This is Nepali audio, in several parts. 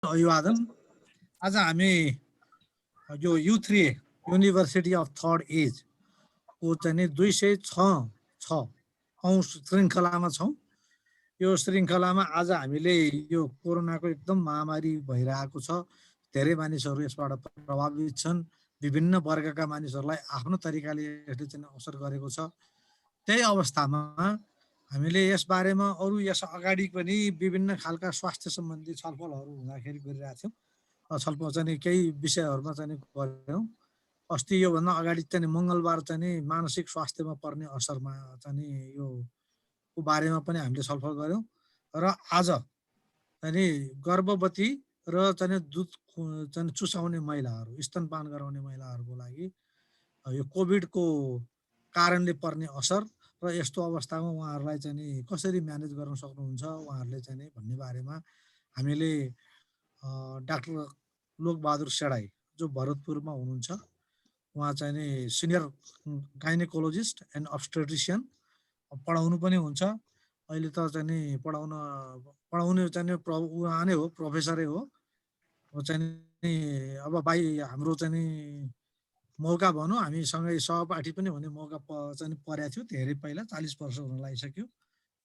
अभिवादन। आज हामी यो U3 university of third as को चाहिँ 206 श्रृङ्खलामा छौँ। यो श्रृङ्खलामा आज हामीले यो कोरोनाको एकदम महामारी भइरहेको छ, धेरै मानिसहरू यसबाट प्रभावित छन्, विभिन्न वर्गका मानिसहरूलाई आफ्नो तरिकाले यसले चाहिँ असर गरेको छ। त्यही अवस्थामा हामीले यस बारेमा अरू यस अगाडि पनि विभिन्न खालका स्वास्थ्य सम्बन्धी छलफलहरू हुँदाखेरि गरिरहेको थियौँ। छलफल चाहिँ केही विषयहरूमा चाहिँ गऱ्यौँ। अस्ति योभन्दा अगाडि चाहिँ मङ्गलबार चाहिँ मानसिक स्वास्थ्यमा पर्ने असरमा चाहिँ यो बारेमा पनि हामीले छलफल गऱ्यौँ। र आज चाहिँ गर्भवती र चाहिँ दुध चाहिँ चुसाउने महिलाहरू, स्तनपान गराउने महिलाहरूको लागि यो कोभिडको कारणले पर्ने असर र यस्तो अवस्थामा उहाँहरूलाई चाहिँ कसरी म्यानेज गर्न सक्नुहुन्छ उहाँहरूले चाहिँ भन्ने बारेमा हामीले डाक्टर लोकबहादुर सेडाई जो भरतपुरमा हुनुहुन्छ, उहाँ चाहिँ सिनियर गाइनेकोलोजिस्ट एन्ड अब्स्टेट्रिसियन पढाउनु पनि हुन्छ। अहिले त चाहिँ पढाउने चाहिँ उहाँ नै हो, प्रोफेसरै हो। चाहिँ अब भाइ हाम्रो चाहिँ मौका भनौँ, हामीसँगै सहपाठी पनि हुने मौका चाहिँ परेको थियो धेरै पहिला, 40 वर्ष हुन लागिसक्यो।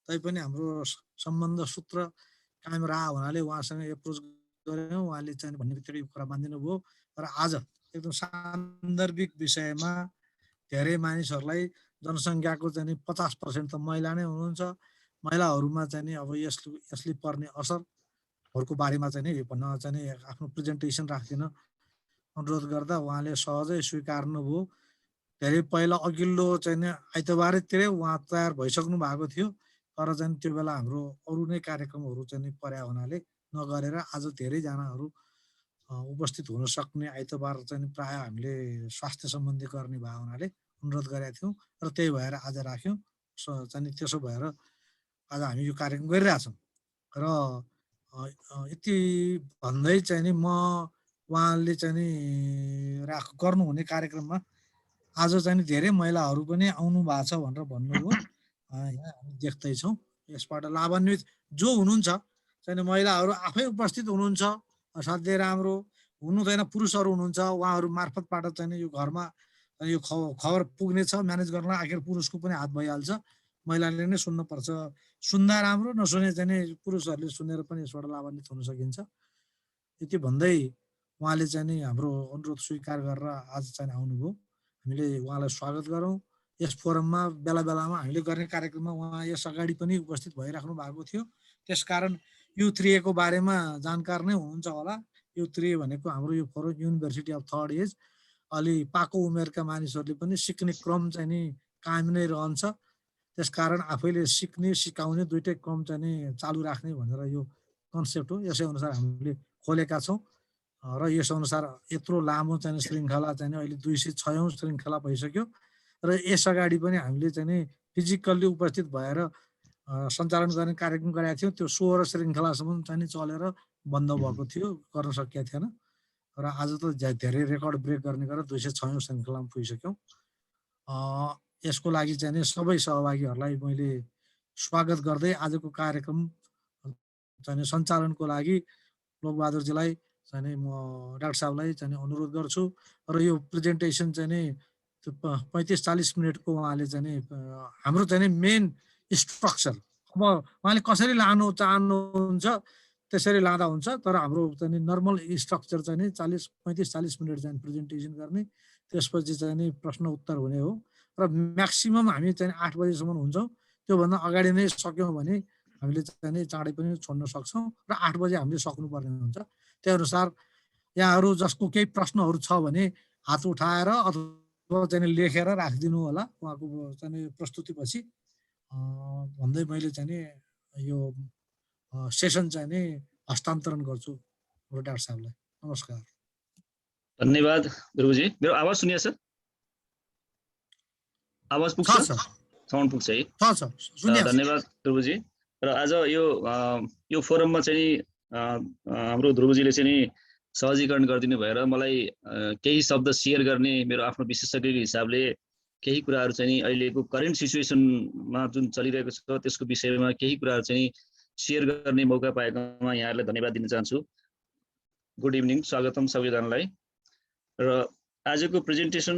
तैपनि हाम्रो सम्बन्ध सूत्र कायम रह हुनाले उहाँसँग एप्रोच गऱ्यौँ। उहाँले चाहिँ भन्ने बित्तिकै यो कुरा मानिदिनु भयो। र आज एकदम सान्दर्भिक विषयमा धेरै मानिसहरूलाई, जनसङ्ख्याको चाहिँ 50% त महिला नै हुनुहुन्छ, महिलाहरूमा चाहिँ अब यसले पर्ने असरहरूको बारेमा चाहिँ भन्न चाहिँ आफ्नो प्रेजेन्टेसन राख्दिन अनुरोध गर्दा उहाँले सहजै स्वीकार्नुभयो। धेरै पहिला अघिल्लो चाहिँ आइतबारैतिरै उहाँ तयार भइसक्नु भएको थियो, तर चाहिँ त्यो बेला हाम्रो अरू नै कार्यक्रमहरू चाहिँ पर्या हुनाले नगरेर आज धेरैजनाहरू उपस्थित हुन सक्ने आइतबार चाहिँ प्राय हामीले स्वास्थ्य सम्बन्धी गर्ने भएको हुनाले अनुरोध गरेका थियौँ र त्यही भएर आज राख्यौँ। चाहिँ त्यसो भएर आज हामी यो कार्यक्रम गरिरहेछौँ। र यति भन्दै चाहिँ नि म उहाँले चाहिँ नि गर्नुहुने कार्यक्रममा आज चाहिँ धेरै महिलाहरू पनि आउनु भएको छ भनेर भन्नुभयो। यहाँ हामी देख्दैछौँ। यसबाट लाभान्वित जो हुनुहुन्छ चाहिँ महिलाहरू आफै उपस्थित हुनुहुन्छ, असाध्यै राम्रो। हुनु छैन पुरुषहरू हुनुहुन्छ, उहाँहरू मार्फतबाट चाहिँ यो घरमा यो खबर पुग्नेछ म्यानेज गर्न। आखिर पुरुषको पनि हात भइहाल्छ, महिलाले नै सुन्नुपर्छ। सुन्दा राम्रो, नसुने चाहिँ पुरुषहरूले सुनेर पनि यसबाट लाभान्वित हुन सकिन्छ। यति भन्दै उहाँले चाहिँ हाम्रो अनुरोध स्वीकार गरेर आज चाहिँ आउनुभयो। हामीले उहाँलाई स्वागत गरौँ। यस फोरममा बेला बेलामा हामीले गर्ने कार्यक्रममा उहाँ यस अगाडि पनि उपस्थित भइराख्नु भएको थियो। त्यसकारण U3 को बारेमा जानकार नै हुनुहुन्छ होला। U3 भनेको हाम्रो यो forum university of third age, अलि पाको उमेरका मानिसहरूले पनि सिक्ने क्रम चाहिँ नि कायम नै रहन्छ। त्यसकारण आफैले सिक्ने सिकाउने दुइटै क्रम चाहिँ नि चालु राख्ने भनेर यो कन्सेप्ट हो। यसै अनुसार हामीले खोलेका छौँ र यस अनुसार यत्रो लामो चाहिँ श्रृङ्खला चाहिँ अहिले 206औं श्रृङ्खला भइसक्यो। र यस अगाडि पनि हामीले चाहिँ नि फिजिकल्ली उपस्थित भएर सञ्चालन गर्ने कार्यक्रम गरेका थियौँ। त्यो 16 श्रृङ्खलासम्म चाहिँ नि चलेर बन्द भएको थियो, गर्न सकिएको थिएन। र आज त धेरै रेकर्ड ब्रेक गर्ने गरेर 206औं श्रृङ्खलामा पुगिसक्यौँ। यसको लागि चाहिँ नि सबै सहभागीहरूलाई मैले स्वागत गर्दै आजको कार्यक्रम चाहिँ सञ्चालनको लागि लोकबहादुरजीलाई चाहिँ म डाक्टर साहबलाई चाहिँ अनुरोध गर्छु। र यो प्रेजेन्टेसन चाहिँ नि 35-40 मिनटको उहाँले चाहिँ नि हाम्रो चाहिँ नि मेन स्ट्रक्चर अब उहाँले कसरी लानु चाहनुहुन्छ त्यसरी लाँदा हुन्छ। तर हाम्रो चाहिँ नर्मल स्ट्रक्चर चाहिँ नि 35-40 मिनट चाहिँ प्रेजेन्टेसन गर्ने, त्यसपछि चाहिँ नि प्रश्न उत्तर हुने हो। र म्याक्सिमम हामी चाहिँ 8 बजेसम्म हुन्छौँ। त्योभन्दा अगाडि नै सक्यौँ भने हामीले चाहिँ चाँडै पनि छोड्न सक्छौँ र 8 बजे हामीले सक्नुपर्ने हुन्छ। त्यही अनुसार यहाँहरू जसको केही प्रश्नहरू छ भने हात उठाएर अथवा चाहिँ लेखेर राखिदिनु होला उहाँको चाहिँ प्रस्तुतिपछि भन्दै मैले चाहिँ नि यो सेसन चाहिँ नि हस्तान्तरण गर्छु डाक्टर साहबलाई। नमस्कार। धन्यवाद ध्रुवजी। मेरो आवाज सुनिया छ? आवाज पुग्छ? साउन्ड पुग्छ है? धन्यवाद ध्रुवजी। र आज यो फोरममा चाहिँ हाम्रो ध्रुवजीले चाहिँ नि सहजीकरण गरिदिनु भएर मलाई केही शब्द सेयर गर्ने मेरो आफ्नो विशेषज्ञको हिसाबले केही कुराहरू चाहिँ अहिलेको करेन्ट सिचुएसनमा जुन चलिरहेको छ त्यसको विषयमा केही कुराहरू चाहिँ सेयर गर्ने मौका पाएकोमा यहाँहरूलाई धन्यवाद दिन चाहन्छु। गुड इभिनिङ, स्वागतम सबैजनालाई। र आजको प्रेजेन्टेसन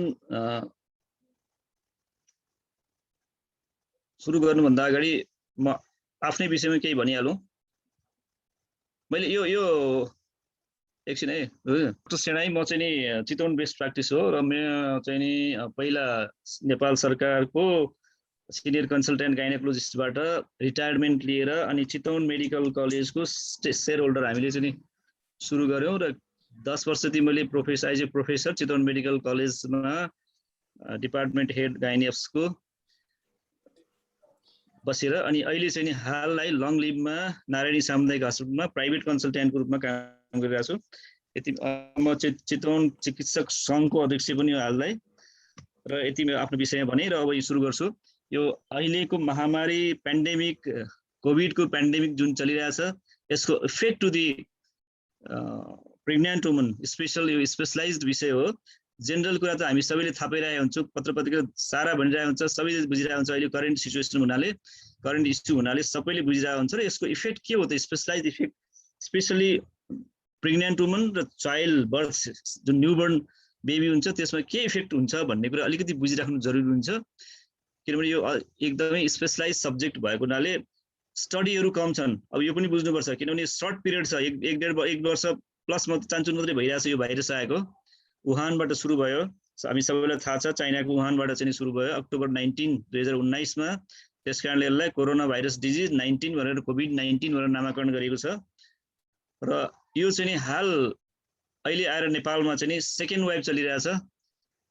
सुरु गर्नुभन्दा अगाडि म आफ्नै विषयमा केही भनिहालौँ। मैले यो एकछिन है, डक्टर सेनाई, म चाहिँ नि चितवन बेस्ट प्र्याक्टिस हो र म चाहिँ नि पहिला नेपाल सरकारको सिनियर कन्सल्टेन्ट गाइनेकोलोजिस्टबाट रिटायरमेन्ट लिएर अनि चितवन मेडिकल कलेजको सेयर होल्डर हामीले चाहिँ नि सुरु गऱ्यौँ र 10 वर्षदेखि मैले as a professor Chitwan medical कलेजमा डिपार्टमेन्ट हेड गाइनेप्सको बसेर अनि अहिले चाहिँ नि हाललाई लङ लिभमा नारायणी सामुदायिक हस्पिटलमा प्राइभेट कन्सल्टेन्टको रूपमा काम गरिरहेको छु। यति म चितवन चिकित्सक सङ्घको अध्यक्ष पनि हो हाललाई। र यति आफ्नो विषयमा भने र अब यो सुरु गर्छु। यो अहिलेको महामारी पेन्डेमिक, कोभिडको पेन्डेमिक जुन चलिरहेछ, यसको effect to the pregnant woman special यो स्पेसलाइज्ड विषय हो। जेनरल कुरा त हामी सबैले थाहा पाइरहेको हुन्छौँ, पत्र पत्रिका सारा भनिरहेको हुन्छ, सबैले बुझिरहेको हुन्छ। अहिले करेन्ट सिचुएसन हुनाले, करेन्ट इस्यु हुनाले सबैले बुझिरहेको हुन्छ। र यसको इफेक्ट के हो त, specialised effect specially pregnant woman र चाइल्ड बर्थ जुन न्युबर्न बेबी हुन्छ त्यसमा के इफेक्ट हुन्छ भन्ने कुरा अलिकति बुझिराख्नु जरुरी हुन्छ। किनभने यो एकदमै स्पेसलाइज सब्जेक्ट भएको हुनाले स्टडीहरू कम छन्। अब यो पनि बुझ्नुपर्छ, किनभने सर्ट पिरियड छ, एक वर्ष प्लस चान्चुन मात्रै भइरहेको छ। यो भाइरस आएको वुहानबाट सुरु भयो, हामी सबैलाई थाहा छ। चाइनाको वुहानबाट चाहिँ सुरु भयो अक्टोबर 19, 2019 मा। त्यस कारणले यसलाई कोरोना भाइरस डिजिज 19 भनेर कोभिड-19 भनेर नामाकरण गरिएको छ। र यो चाहिँ नि हाल अहिले आएर नेपालमा चाहिँ नि सेकेन्ड वेभ चलिरहेछ।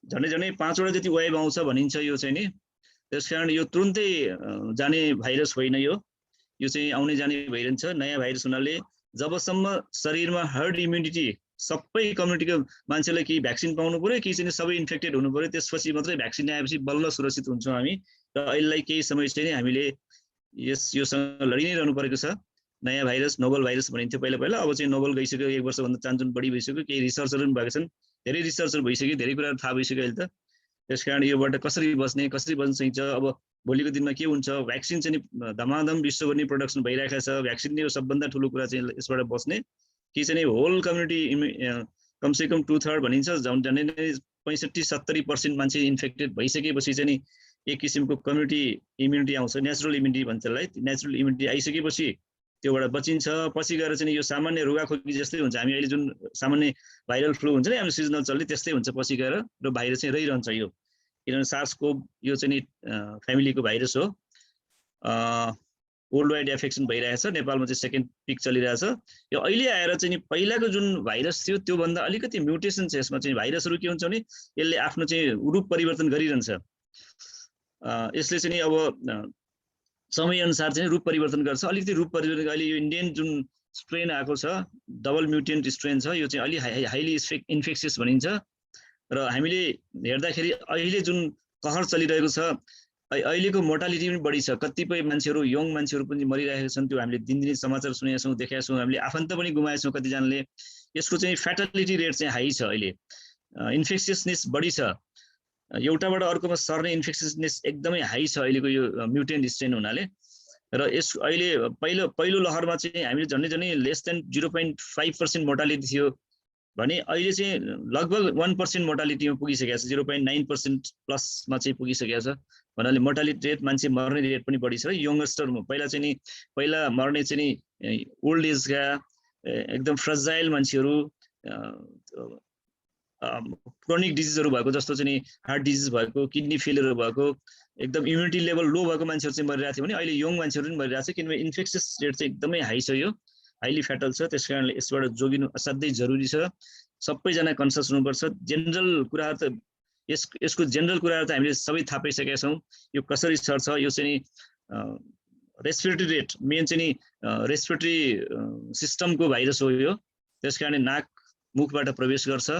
झन्डै 5 वटा जति वेभ आउँछ भनिन्छ यो चाहिँ नि। त्यसकारण यो तुरुन्तै जाने भाइरस होइन। यो चाहिँ आउने जाने भइरहन्छ नयाँ भाइरस हुनाले। जबसम्म शरीरमा हर्ड इम्युनिटी सबै कम्युनिटीको मान्छेलाई कि भ्याक्सिन पाउनु पर्यो कि चाहिँ सबै इन्फेक्टेड हुनु पर्यो, त्यसपछि मात्रै भ्याक्सिन आएपछि बल्ल सुरक्षित हुन्छौँ हामी। र अहिलेलाई केही समय चाहिँ हामीले योसँग लडि नै रहनु परेको छ। नयाँ भाइरस नोबल भाइरस भनिन्थ्यो पहिला, अब चाहिँ नोबल गइसक्यो, 1 वर्षभन्दा चान्चुन बढी भइसक्यो। केही रिसर्चहरू पनि भएको छन्, धेरै रिसर्चहरू भइसक्यो, धेरै कुराहरू थाहा भइसक्यो अहिले त। त्यसकारण योबाट कसरी बच्ने सकिन्छ, अब भोलिको दिनमा के हुन्छ। भ्याक्सिन चाहिँ धमाधम विश्वभरि नै प्रोडक्सन भइरहेको छ। भ्याक्सिन नै हो सबभन्दा ठुलो कुरा चाहिँ यसबाट बच्ने। कि चाहिँ होल कम्युनिटी कमसेकम 2/3 भनिन्छ, झन्डै 65-70% मान्छे इन्फेक्टेड भइसकेपछि चाहिँ नि एक किसिमको कम्युनिटी इम्युनिटी आउँछ, नेचुरल इम्युनिटी भन्छ त्यसलाई। नेचुरल इम्युनिटी आइसकेपछि त्योबाट बचिन्छ। पछि गएर चाहिँ यो सामान्य रुगाखोकी जस्तै हुन्छ। हामी अहिले जुन सामान्य भाइरल फ्लू हुन्छ नि, हामी सिजनल चल्ने त्यस्तै हुन्छ पछि गएर, र भाइरस चाहिँ रहिरहन्छ यो। किनभने सार्स-कोभ यो चाहिँ नि फ्यामिलीको भाइरस हो। वर्ल्ड वाइड एफेक्सन भइरहेछ। नेपालमा चाहिँ सेकेन्ड पिक चलिरहेछ। यो अहिले आएर चाहिँ नि पहिलाको जुन भाइरस थियो त्योभन्दा अलिकति म्युटेसन छ यसमा चाहिँ। भाइरसहरू के हुन्छ भने यसले आफ्नो चाहिँ रूप परिवर्तन गरिरहन्छ। यसले चाहिँ नि अब समयअनुसार चाहिँ रूप परिवर्तन गर्छ। अलिकति रूप परिवर्तन अहिले यो इन्डियन जुन स्ट्रेन आएको छ, डबल म्युटेन्ट स्ट्रेन छ, यो चाहिँ अलि हाइली इन्फेक्सियस भनिन्छ। र हामीले हेर्दाखेरि अहिले जुन कहर चलिरहेको छ, अहिलेको मोर्टालिटी पनि बढी छ। कतिपय मान्छेहरू, यङ मान्छेहरू पनि मरिरहेका छन्। त्यो हामीले दिनदिनै समाचार सुनेका छौँ, देखेका छौँ। हामीले आफन्त पनि गुमाएका छौँ कतिजनाले। यसको चाहिँ फ्याटालिटी रेट चाहिँ हाई छ अहिले। इन्फेक्सियसनेस बढी छ। एउटाबाट अर्कोमा सर्ने इन्फेक्सियसनेस एकदमै हाई छ अहिलेको यो म्युटेन्ट स्ट्रेन हुनाले। र यस अहिले पहिलो लहरमा चाहिँ हामीले झन्डै लेस देन 0.5% मोर्टालिटी थियो भने अहिले चाहिँ लगभग 1% मोर्टालिटीमा पुगिसकेको छ। 0.9% प्लसमा चाहिँ पुगिसकेको छ। भन्नाले मोर्टालिटी रेट, मान्छे मर्ने रेट पनि बढी छ। यङ्गस्टरमा पहिला मर्ने चाहिँ नि ओल्ड एजका एकदम फ्रजाइल मान्छेहरू, क्रोनिक डिजिजहरू भएको जस्तो चाहिँ नि हार्ट डिजिज भएको, किडनी फेलियर भएको, एकदम इम्युनिटी लेभल लो भएको मान्छेहरू चाहिँ मरिरहेको थियो भने अहिले यङ मान्छेहरू पनि मरिरहेको छ। किनभने इन्फेक्सियस रेट चाहिँ एकदमै हाई छ, यो हाइली फ्याटल छ। त्यस कारणले यसबाट जोगिनु असाध्यै जरुरी छ। सबैजना कन्सियस हुनुपर्छ। जेनरल कुराहरू त यसको जेनरल कुराहरू त हामीले सबै थाहा पाइसकेका छौँ। यो कसरी सर्छ, यो चाहिँ रेस्पिरेटरी रेट, मेन चाहिँ नि रेस्पिरेटरी सिस्टमको भाइरस हो यो। त्यस कारणले नाक मुखबाट प्रवेश गर्छ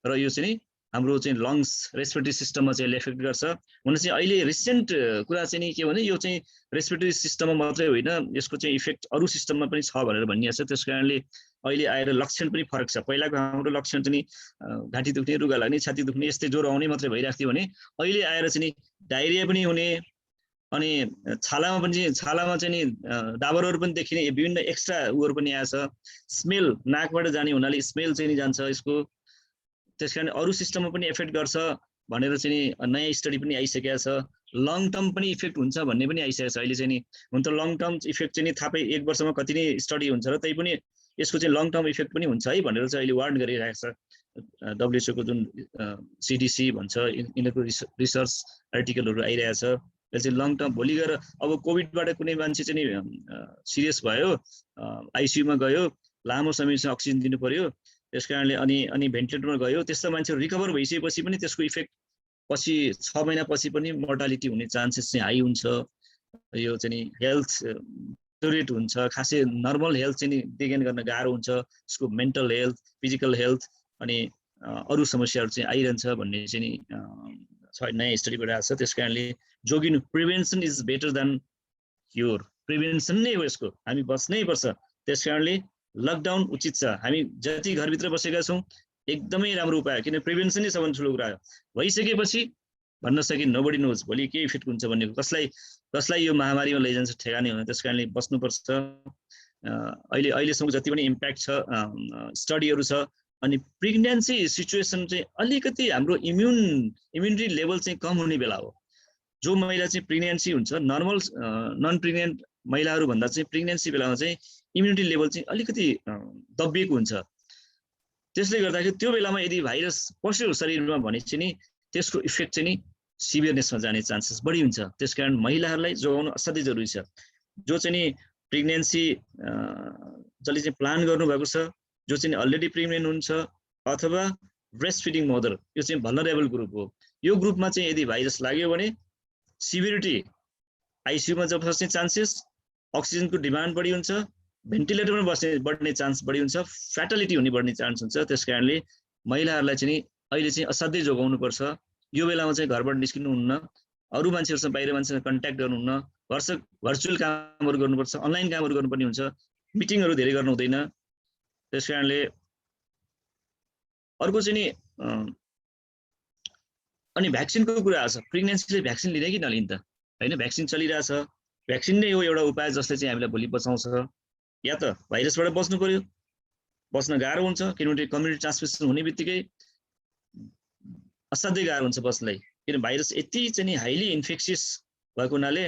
र यो चाहिँ हाम्रो चाहिँ लङ्स रेस्पिरेटरी सिस्टममा चाहिँ एफेक्ट गर्छ। हुन चाहिँ अहिले रिसेन्ट कुरा चाहिँ नि के भने यो चाहिँ रेस्पिरेटरी सिस्टममा मात्रै होइन, यसको चाहिँ इफेक्ट अरू सिस्टममा पनि छ भनेर भनिएको छ। त्यस कारणले अहिले आएर लक्षण पनि फरक छ। पहिलाको हाम्रो लक्षण चाहिँ नि घाँटी दुख्ने, रुगा लाग्ने, छाती दुख्ने, यस्तै ज्वरो आउने मात्रै भइरहेको थियो भने अहिले आएर चाहिँ नि डायरिया पनि हुने, अनि छालामा चाहिँ नि डाबरहरू पनि देखिने विभिन्न एक्स्ट्रा उहरू पनि आएछ। स्मेल नाकबाट जाने हुनाले स्मेल चाहिँ नि जान्छ यसको, त्यसकारण अरू सिस्टममा पनि इफेक्ट गर्छ भनेर चाहिँ नि नयाँ स्टडी पनि आइसकेको छ। लङ टर्म पनि इफेक्ट हुन्छ भन्ने पनि आइसकेको छ अहिले चाहिँ नि। हुन त लङ टर्म इफेक्ट चाहिँ नि थापै 1 वर्षमा कति नै स्टडी हुन्छ र तै पनि यसको चाहिँ लङ टर्म इफेक्ट पनि हुन्छ है भनेर चाहिँ अहिले वार्न गरिरहेको छ WHO को जुन CDC भन्छ, यिनीहरूको रिसर्च आर्टिकलहरू आइरहेछ। यसले चाहिँ लङ टर्म भोलि गएर अब कोभिडबाट कुनै मान्छे चाहिँ सिरियस भयो, आइसियुमा गयो, लामो समयसम्म अक्सिजन दिनु पर्यो, त्यस कारणले अनि भेन्टिलेटरमा गयो, त्यस्तो मान्छेहरू रिकभर भइसकेपछि पनि त्यसको इफेक्ट पछि 6 महिनापछि पनि मोर्टालिटी हुने चान्सेस चाहिँ हाई हुन्छ। यो चाहिँ हेल्थ डिटोरेट हुन्छ, खासै नर्मल हेल्थ चाहिँ डिगेन गर्न गाह्रो हुन्छ, उसको मेन्टल हेल्थ, फिजिकल हेल्थ अनि अरू समस्याहरू चाहिँ आइरहन्छ भन्ने चाहिँ नि नयाँ स्टडीबाट आएको छ। त्यस कारणले जोगिनु, prevention is better than cure, prevention नै हो यसको, हामी बस्नै पर्छ। त्यस कारणले लकडाउन उचित छ। हामी जति घरभित्र बसेका छौँ एकदमै राम्रो उपाय, किन प्रिभेन्सन नै सबभन्दा ठुलो कुरा हो। भइसकेपछि भन्न सकिन्न, नोबडी नोज भोलि के इफेक्ट हुन्छ भन्ने, कसलाई यो महामारीमा लैजान्छ ठेगानै हुन। त्यस कारणले बस्नुपर्छ। अहिलेसम्म जति पनि इम्प्याक्ट छ स्टडीहरू छ। अनि प्रेग्नेन्सी सिचुएसन चाहिँ अलिकति हाम्रो इम्युनिटी लेभल चाहिँ कम हुने बेला हो। जो महिला चाहिँ प्रेग्नेन्सी हुन्छ, नर्मल नन प्रेग्नेन्ट महिलाहरू भन्दा चाहिँ प्रेग्नेन्सी बेलामा चाहिँ इम्युनिटी लेभल चाहिँ अलिकति दबिएको हुन्छ। त्यसले गर्दाखेरि त्यो बेलामा यदि भाइरस पस्यो शरीरमा भने चाहिँ नि त्यसको इफेक्ट चाहिँ नि सिभियरनेसमा जाने चान्सेस बढी हुन्छ। त्यसकारण महिलाहरूलाई जोगाउन असाध्यै जरुरी छ। जो चाहिँ नि प्रेग्नेन्सी जसले चाहिँ प्लान गर्नुभएको छ, जो चाहिँ अलरेडी प्रेग्नेन्ट हुन्छ अथवा ब्रेस्ट फिडिङ मदर, यो चाहिँ भल्नरेबल ग्रुप हो। यो ग्रुपमा चाहिँ यदि भाइरस लाग्यो भने सिभिरिटी, आइसियुमा जब बस्ने चान्सेस, अक्सिजनको डिमान्ड बढी हुन्छ, भेन्टिलेटरमा बढ्ने चान्स बढी हुन्छ, फ्याटालिटी हुने बढ्ने चान्स हुन्छ। त्यस कारणले महिलाहरूलाई चाहिँ अहिले चाहिँ असाध्यै जोगाउनुपर्छ। यो बेलामा चाहिँ घरबाट निस्किनु हुन्न, अरू मान्छेहरूसँग बाहिर मान्छेसँग कन्ट्याक्ट गर्नुहुन्न, भर्चुअल कामहरू गर्नुपर्छ, अनलाइन कामहरू गर्नुपर्ने हुन्छ, मिटिङहरू धेरै गर्नु हुँदैन। त्यस कारणले अर्को चाहिँ नि अनि भ्याक्सिनको कुरा आछ। प्रेग्नेन्सीले भ्याक्सिन लिने कि नलिने त हैन, भ्याक्सिन चलिरहेछ। भ्याक्सिन नै हो एउटा उपाय जसले चाहिँ हामीलाई भोलि बचाउँछ। या त भाइरसबाट बच्नु पर्यो, बच्न गाह्रो हुन्छ किनभने कम्युनिटी ट्रान्समिसन हुने बित्तिकै असाध्यै गाह्रो हुन्छ बच्नलाई, किन भाइरस यति चाहिँ हाइली इन्फेक्सियस भएको हुनाले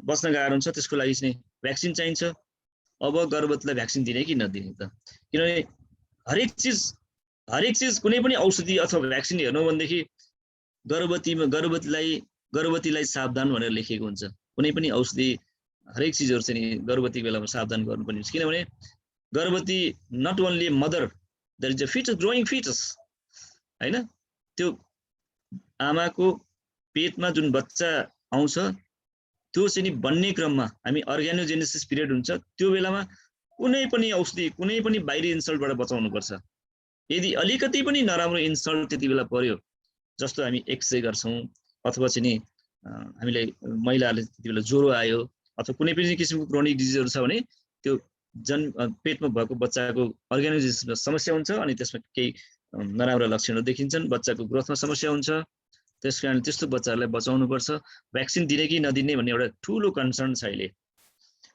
बच्न गाह्रो हुन्छ। त्यसको लागि चाहिँ भ्याक्सिन चाहिन्छ। अब गर्भवतीलाई भ्याक्सिन दिने कि नदिने त, किनभने हरेक चिज कुनै पनि औषधि अथवा भ्याक्सिन हेर्नु भनेदेखि गर्भवतीलाई सावधान भनेर लेखिएको हुन्छ। कुनै पनि औषधि हरेक चिजहरू चाहिँ गर्भवती बेलामा सावधान गर्नुपर्ने हुन्छ, किनभने गर्भवती not only mother, there is a foetus, growing foetus हैन। त्यो आमाको पेटमा जुन बच्चा आउँछ त्यो चाहिँ नि बन्ने क्रममा हामी अर्गानोजेनेसिस पिरियड हुन्छ, त्यो बेलामा कुनै पनि औषधि, कुनै पनि बाहिरी इन्सल्टबाट बचाउनु पर्छ। यदि अलिकति पनि नराम्रो इन्सल्ट त्यति बेला पर्यो, जस्तो हामी एक्सरे गर्छौँ अथवा चाहिँ नि हामीले महिलाहरूले त्यति बेला ज्वरो आयो अथवा कुनै पनि किसिमको क्रोनिक डिजिजहरू छ भने त्यो पेटमा भएको बच्चाको अर्गानोजेनेसिसमा समस्या हुन्छ अनि त्यसमा केही नराम्रो लक्षणहरू देखिन्छन्, बच्चाको ग्रोथमा समस्या हुन्छ। त्यसकारण त्यस्तो बच्चाहरूलाई बचाउनुपर्छ। भ्याक्सिन दिने कि नदिने भन्ने एउटा ठुलो कन्सर्न छ अहिले।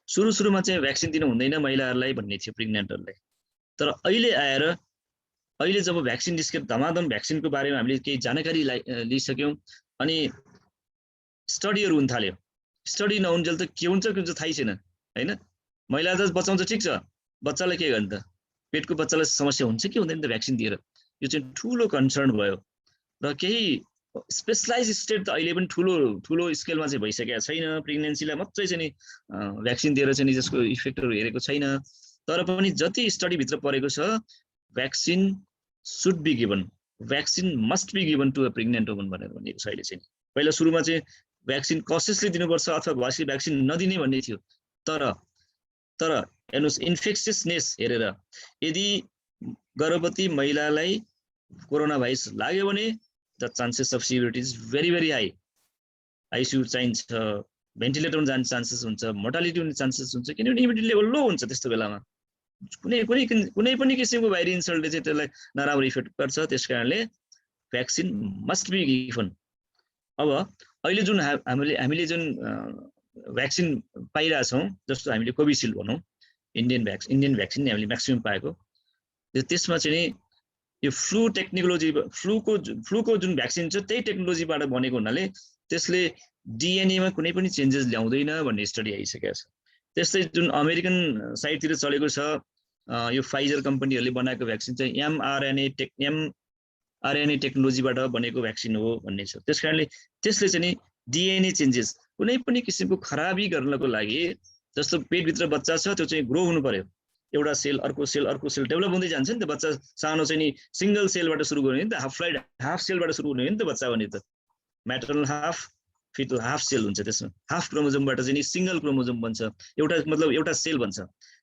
सुरुमा चाहिँ भ्याक्सिन दिनु हुँदैन महिलाहरूलाई भन्ने थियो प्रेग्नेन्टहरूलाई, तर अहिले जब भ्याक्सिन निस्के धमाधम भ्याक्सिनको बारेमा हामीले केही जानकारी लिइसक्यौँ अनि स्टडीहरू हुन थाल्यो। स्टडी नहुन्जेल त के हुन्छ थाहै छैन हैन। महिला त बचाउँछ ठिक छ, बच्चालाई के गर्ने त, पेटको बच्चालाई समस्या हुन्छ कि हुँदैन त भ्याक्सिन दिएर, यो चाहिँ ठुलो कन्सर्न भयो। र केही स्पेसलाइज स्टेट त अहिले पनि ठुलो स्केलमा चाहिँ भइसकेको छैन। प्रेग्नेन्सीलाई मात्रै चाहिँ नि भ्याक्सिन दिएर चाहिँ जसको इफेक्टहरू हेरेको छैन, तर पनि जति स्टडीभित्र परेको छ vaccine should be given, vaccine must be given to a pregnant woman भनेर भनेको छ अहिले चाहिँ। पहिला सुरुमा चाहिँ भ्याक्सिन कसियसली दिनुपर्छ अथवा भ्याक्सिन नदिने भन्ने थियो, तर हेर्नुहोस् इन्फेक्सियसनेस हेरेर यदि गर्भवती महिलालाई कोरोना भाइरस लाग्यो भने the chances of severity is very very high. ICU चाहिन्छ, भेन्टिलेटरमा जाने चान्सेस हुन्छ, मोर्टालिटी हुने चान्सेस हुन्छ, किनभने इम्युनिटी लेभल लो हुन्छ त्यस्तो बेलामा। कुनै पनि किसिमको बाहिरी इन्सल्टले चाहिँ त्यसलाई नराम्रो इफेक्ट गर्छ। त्यस कारणले भ्याक्सिन मस्ट बी गिभन। अब अहिले जुन हामीले जुन भ्याक्सिन पाइरहेछौँ, जस्तो हामीले कोभिसिल्ड भनौँ, इन्डियन भ्याक्सिन नै हामीले म्याक्सिमम पाएको, त्यसमा चाहिँ यो फ्लू टेक्नोलोजी, फ्लूको जुन भ्याक्सिन छ त्यही टेक्नोलोजीबाट बनेको हुनाले त्यसले डिएनएमा कुनै पनि चेन्जेस ल्याउँदैन भन्ने स्टडी आइसकेको छ। त्यस्तै जुन अमेरिकन साइडतिर चलेको छ, यो फाइजर कम्पनीहरूले बनाएको भ्याक्सिन चाहिँ एमआरएनए टेक्नोलोजीबाट बनेको भ्याक्सिन हो भन्ने छ। त्यस कारणले त्यसले चाहिँ डिएनए चेन्जेस कुनै पनि किसिमको खराबी गर्नको लागि, जस्तो पेटभित्र बच्चा छ त्यो चाहिँ ग्रो हुनु पर्यो, एउटा सेल अर्को सेल डेभलप हुँदै जान्छ नि त। बच्चा सानो चाहिँ नि सिंगल सेलबाट सुरु गर्ने नि त, हाफ सेलबाट सुरु हुने नि त बच्चा भने त। Maternal half, foetal half cell हुन्छ, त्यसमा हाफ क्रोमोजोमबाट चाहिँ सिंगल क्रोमोजोम बन्छ, एउटा सेल बन्छ।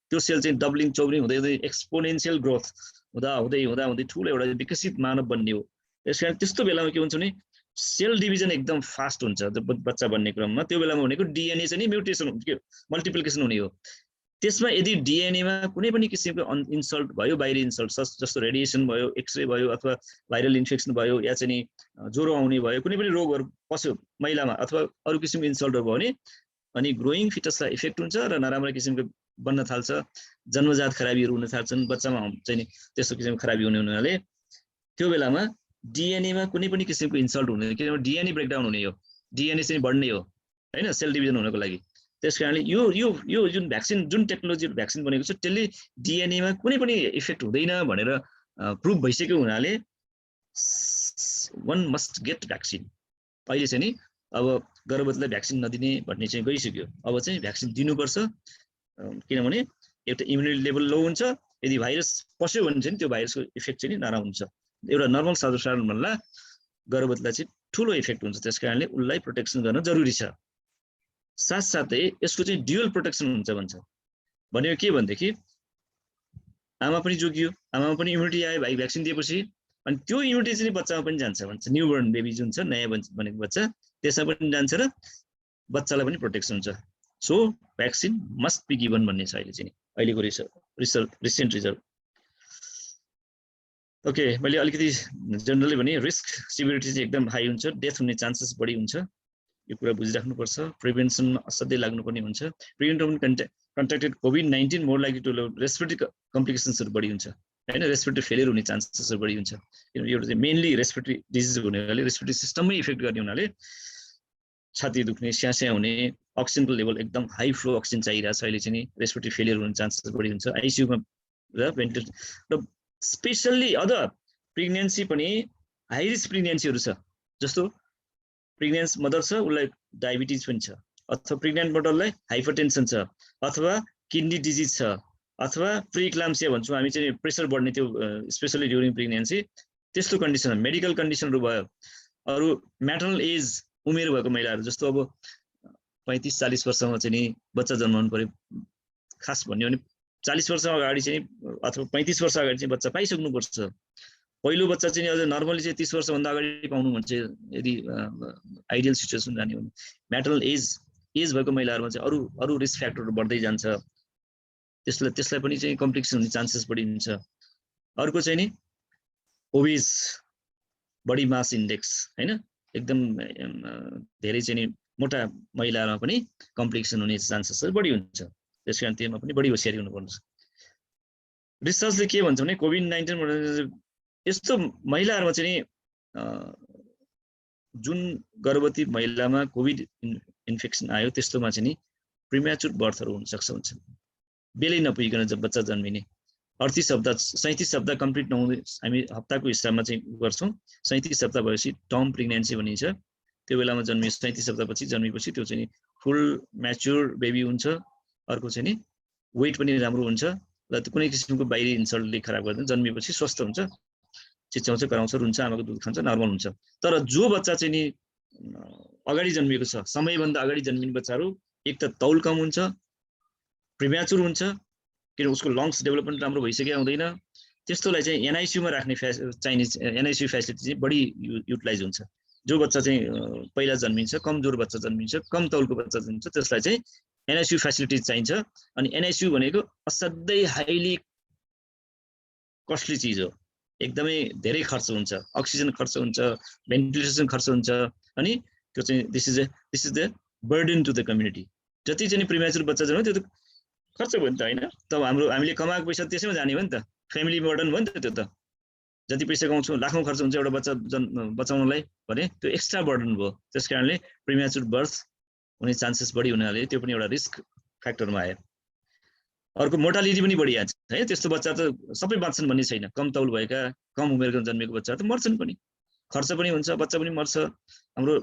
त्यो सेल चाहिँ डबलिङ चौबलिङ हुँदै हुँदै एक्सपोनेन्शियल ग्रोथ हुँदै ठुलो एउटा विकसित मानव बन्ने हो। त्यस कारण त्यस्तो बेलामा के हुन्छ भने सेल डिभिजन एकदम फास्ट हुन्छ बच्चा बन्ने क्रममा। त्यो बेलामा भनेको डिएनए चाहिँ म्युटेसन, मल्टिप्लिकेसन हुने हो। त्यसमा यदि डिएनएमा कुनै पनि किसिमको इन्सल्ट भयो, बाहिरी इन्सल्ट जस्तो रेडिएसन भयो, एक्सरे भयो, अथवा भाइरल इन्फेक्सन भयो, या चाहिँ ज्वरो आउने भयो, कुनै पनि रोगहरू पस्यो महिलामा, अथवा अरू किसिमको इन्सल्टहरू भयो भने अनि ग्रोइङ फिटसलाई इफेक्ट हुन्छ र नराम्रो किसिमको बन्न थाल्छ, जन्मजात खराबीहरू हुन थाल्छन् बच्चामा चाहिँ त्यस्तो किसिमको खराबी हुनाले त्यो बेलामा डिएनएमा कुनै पनि किसिमको इन्सल्ट हुँदैन, किनभने डिएनए ब्रेकडाउन हुने हो, डिएनए चाहिँ बढ्ने हो हैन, सेल डिभिजन हुनको लागि। त्यस कारणले यो जुन भ्याक्सिन, जुन टेक्नोलोजी भ्याक्सिन बनेको छ त्यसले डिएनएमा कुनै पनि इफेक्ट हुँदैन भनेर प्रुभ भइसक्यो हुनाले वान मस्ट गेट भ्याक्सिन। अहिले चाहिँ नि अब गर्भवतीलाई भ्याक्सिन नदिने भन्ने चाहिँ गइसक्यो। अब चाहिँ भ्याक्सिन दिनुपर्छ, किनभने एउटा इम्युनिटी लेभल लो हुन्छ। यदि भाइरस पस्यो भने चाहिँ त्यो भाइरसको इफेक्ट चाहिँ नराम्रो हुन्छ। एउटा नर्मल सर्वसाधारण भन्दा गर्भवतीलाई चाहिँ ठुलो इफेक्ट हुन्छ। त्यस कारणले उसलाई प्रोटेक्सन गर्न जरुरी छ। साथसाथै यसको चाहिँ ड्युअल प्रोटेक्सन हुन्छ भनेको के भनेदेखि आमा पनि जोगियो, आमामा पनि इम्युनिटी आयो भाइ भ्याक्सिन दिएपछि, अनि त्यो इम्युनिटी चाहिँ बच्चामा पनि जान्छ भन्छ। न्यूबर्न बेबी जुन छ, नयाँ बनेको बच्चा, त्यसमा पनि जान्छ र बच्चालाई पनि प्रोटेक्सन हुन्छ। So vaccine must be given भन्ने छ अहिले चाहिँ अहिलेको रिसेन्ट रिजल्ट। ओके, मैले अलिकति जनरली भने रिस्क सिभिरिटी चाहिँ एकदम हाई हुन्छ, डेथ हुने चान्सेस बढी हुन्छ, यो कुरा बुझिराख्नुपर्छ। प्रिभेन्सनमा असाध्यै लाग्नुपर्ने हुन्छ। प्रिभेन्ट कन्ट्याक्टेड कोभिड-19 मोर लाइकली टु रेस्पिरेटरी कम्प्लिकेसन्सहरू बढी हुन्छ हैन, रेस्पिरेटरी फेलियर हुने चान्सेसहरू बढी हुन्छ। किनभने एउटा चाहिँ मेनली रेस्पिरेटरी डिजिज हुनाले, रेस्पिरेटरी सिस्टममै इफेक्ट गर्ने हुनाले छाती दुख्ने, स्यास्या हुने, अक्सिजनको लेभल एकदम हाई फ्लो अक्सिजन चाहिरहेको छ अहिले चाहिँ रेस्पिरेटरी फेलियर हुने चान्सेस बढी हुन्छ। आइसियुमा र भेन्टिलेटर र स्पेसल्ली अदर प्रेग्नेन्सी पनि हाई रिस्क प्रेग्नेन्सीहरू छ, जस्तो प्रेग्नेन्ट मदर छ उसलाई डायबिटिज पनि छ, अथवा प्रेग्नेन्ट मदरलाई हाइपरटेन्सन छ, अथवा किडनी डिजिज छ, अथवा प्रिक्लाम्सिया भन्छौँ हामी चाहिँ प्रेसर बढ्ने, त्यो स्पेसली ड्युरिङ प्रेग्नेन्सी, त्यस्तो कन्डिसन, मेडिकल कन्डिसनहरू भयो। अरू म्याटर्नल एज, उमेर भएको महिलाहरू, जस्तो अब 35-40 वर्षमा चाहिँ नि बच्चा जन्माउनु पर्यो, खास भन्यो भने 40 वर्ष अगाडि चाहिँ अथवा 35 वर्ष अगाडि चाहिँ बच्चा पाइसक्नुपर्छ। पहिलो बच्चा चाहिँ अझ नर्मली चाहिँ 30 वर्षभन्दा अगाडि पाउनु भन्छ यदि आइडियल सिचुएसन जाने हो भने। म्याटर्नल एज भएको महिलाहरूमा चाहिँ अरू रिस्क फ्याक्टरहरू बढ्दै जान्छ, त्यसलाई पनि चाहिँ कम्प्लिकेसन हुने चान्सेस बढी हुन्छ। अर्को चाहिँ नि ओबेज, बडी मास इन्डेक्स हैन, एकदम धेरै चाहिँ नि मोटा महिलाहरूमा पनि कम्प्लिकेसन हुने चान्सेसहरू बढी हुन्छ। त्यस कारण त्यसमा पनि बढी होसियारी हुनुपर्छ। रिसर्चले के भन्छ भने कोभिड-19 यस्तो महिलाहरूमा चाहिँ नि जुन गर्भवती महिलामा कोभिड इन्फेक्सन आयो त्यस्तोमा चाहिँ नि प्रिम्याचुर बर्थहरू हुन्छ, बेलै नपुगिकन जब बच्चा जन्मिने। 38 हप्ता 37 हप्ता कम्प्लिट नहुँदै, हामी हप्ताको हिसाबमा चाहिँ गर्छौँ, 37 हप्ता भएपछि टर्म प्रेग्नेन्सी भनिन्छ। त्यो बेलामा जन्मिए 37 हप्तापछि जन्मेपछि त्यो चाहिँ फुल म्याच्योर बेबी हुन्छ। अर्को चाहिँ नि वेट पनि राम्रो हुन्छ र कुनै किसिमको बाहिरी इन्सल्टले खराब गर्दैन, जन्मिएपछि स्वस्थ हुन्छ, चिच्याउँछ, कराउँछ, रुन्छ, आमाको दुध खान्छ, नर्मल हुन्छ। तर जो बच्चा चाहिँ नि अगाडि जन्मिएको छ, समयभन्दा अगाडि जन्मिने बच्चाहरू एक त तौल कम हुन्छ, प्रिम्याचुर हुन्छ, किन उसको लङ्स डेभलपमेन्ट राम्रो भइसकेको हुँदैन। त्यस्तोलाई चाहिँ एनआइसियुमा राख्ने एनआइसियु फेसिलिटी चाहिँ बढी युटिलाइज हुन्छ। जो बच्चा चाहिँ पहिला जन्मिन्छ, कमजोर बच्चा जन्मिन्छ, कम तौलको बच्चा जन्मिन्छ, त्यसलाई चाहिँ एनआइसियु फेसिलिटी चाहिन्छ। अनि एनआइसियु भनेको असाध्यै हाइली कस्टली चिज हो, एकदमै धेरै खर्च हुन्छ, अक्सिजन खर्च हुन्छ, भेन्टिलेसन खर्च हुन्छ, अनि त्यो चाहिँ this is the burden to the community. जति चाहिँ प्रिमेच्योर बच्चा जन्म त्यो त खर्च भयो नि त होइन, तब हामीले कमाएको पैसा त्यसैमा जाने हो नि त, फ्यामिली बर्डन भयो नि त। त्यो त जति पैसा कमाउँछौँ लाखौँ खर्च हुन्छ एउटा बच्चा बचाउनलाई भने त्यो एक्स्ट्रा बर्डन भयो। त्यस कारणले प्रिमेच्योर बर्थ हुने चान्सेस बढी हुनाले त्यो पनि एउटा रिस्क फ्याक्टरमा आयो। अर्को मोर्टालिटी पनि बढिहाल्छ है, त्यस्तो बच्चा त सबै बाँच्छन् भन्ने छैन, कम तौल भएका कम उमेरको जन्मेको बच्चा त मर्छन् पनि, खर्च पनि हुन्छ, बच्चा पनि मर्छ। हाम्रो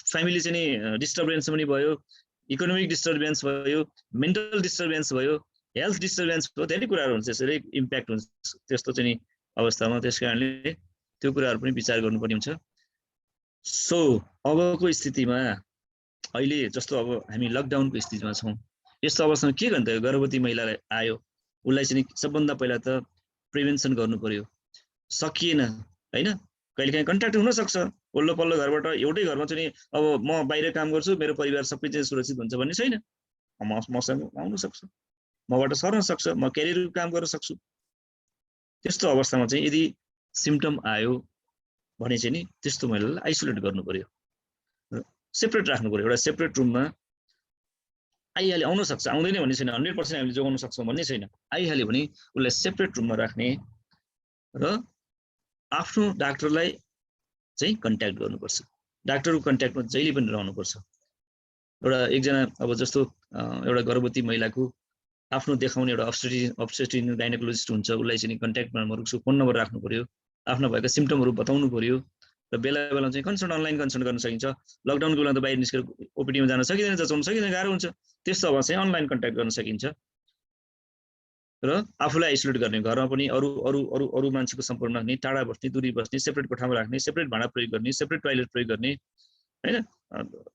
फ्यामिली चाहिँ नि डिस्टर्बेन्स पनि भयो, इकोनोमिक डिस्टर्बेन्स भयो, मेन्टल डिस्टर्बेन्स भयो, हेल्थ डिस्टर्बेन्स भयो, धेरै कुराहरू हुन्छ, यसरी इम्प्याक्ट हुन्छ त्यस्तो चाहिँ नि अवस्थामा। त्यस कारणले त्यो कुराहरू पनि विचार गर्नुपर्ने हुन्छ। सो अबको स्थितिमा अहिले जस्तो अब हामी लकडाउनको स्थितिमा छौँ, यस्तो अवस्थामा के गर्नु त? गर्भवती महिलालाई आयो, उसलाई चाहिँ सबभन्दा पहिला त प्रिभेन्सन गर्नु पर्यो। सकिएन होइन, कहिलेकाहीँ कन्ट्याक्ट हुनसक्छ वल्लो पल्लो घरबाट, एउटै घरमा चाहिँ अब म बाहिर काम गर्छु, मेरो परिवार सबै चाहिँ सुरक्षित हुन्छ भन्ने छैन, मसँग आउन सक्छ, मबाट सर्न सक्छ, म क्यारियरको काम गर्न सक्छु। त्यस्तो अवस्थामा चाहिँ यदि सिम्पटम आयो भने चाहिँ नि त्यस्तो महिलालाई आइसोलेट गर्नु पर्यो, सेपरेट राख्नु पर्यो, एउटा सेपरेट रुममा। आइहाल्यो, आउन सक्छ, आउँदैन भन्ने छैन, 100% हामीले जोगाउन सक्छौँ भन्ने छैन, आइहाल्यो भने उसलाई सेपरेट रुममा राख्ने र आफ्नो डाक्टरलाई चाहिँ कन्ट्याक्ट गर्नुपर्छ। डाक्टरको कन्ट्याक्टमा जहिले पनि रहनुपर्छ। एकजना अब जस्तो एउटा गर्भवती महिलाको आफ्नो देखाउने एउटा अब्स्टेट्रियन गाइनोकोलोजिस्ट हुन्छ, उसलाई चाहिँ कन्ट्याक्टमा उसको फोन नम्बर राख्नु पर्यो, आफ्नो भएका सिम्पटमहरू बताउनु पर्यो र बेला बेला चाहिँ कन्सल्ट अनलाइन कन्सल्ट गर्न सकिन्छ। लकडाउनको बेला त बाहिर निस्केर ओपिडीमा जान सकिँदैन, जचाउन सकिँदैन, गाह्रो हुन्छ। त्यस्तो अब चाहिँ अनलाइन कन्ट्याक्ट गर्न सकिन्छ र आफूलाई आइसोलेट गर्ने, घरमा पनि अरू अरू अरू अरू मान्छेको सम्पर्क नराख्ने, टाढा बस्ने, दूरी बस्ने, सेपरेट कोठामा राख्ने, सेपरेट भाँडा प्रयोग गर्ने, सेपरेट टोयलेट प्रयोग गर्ने होइन।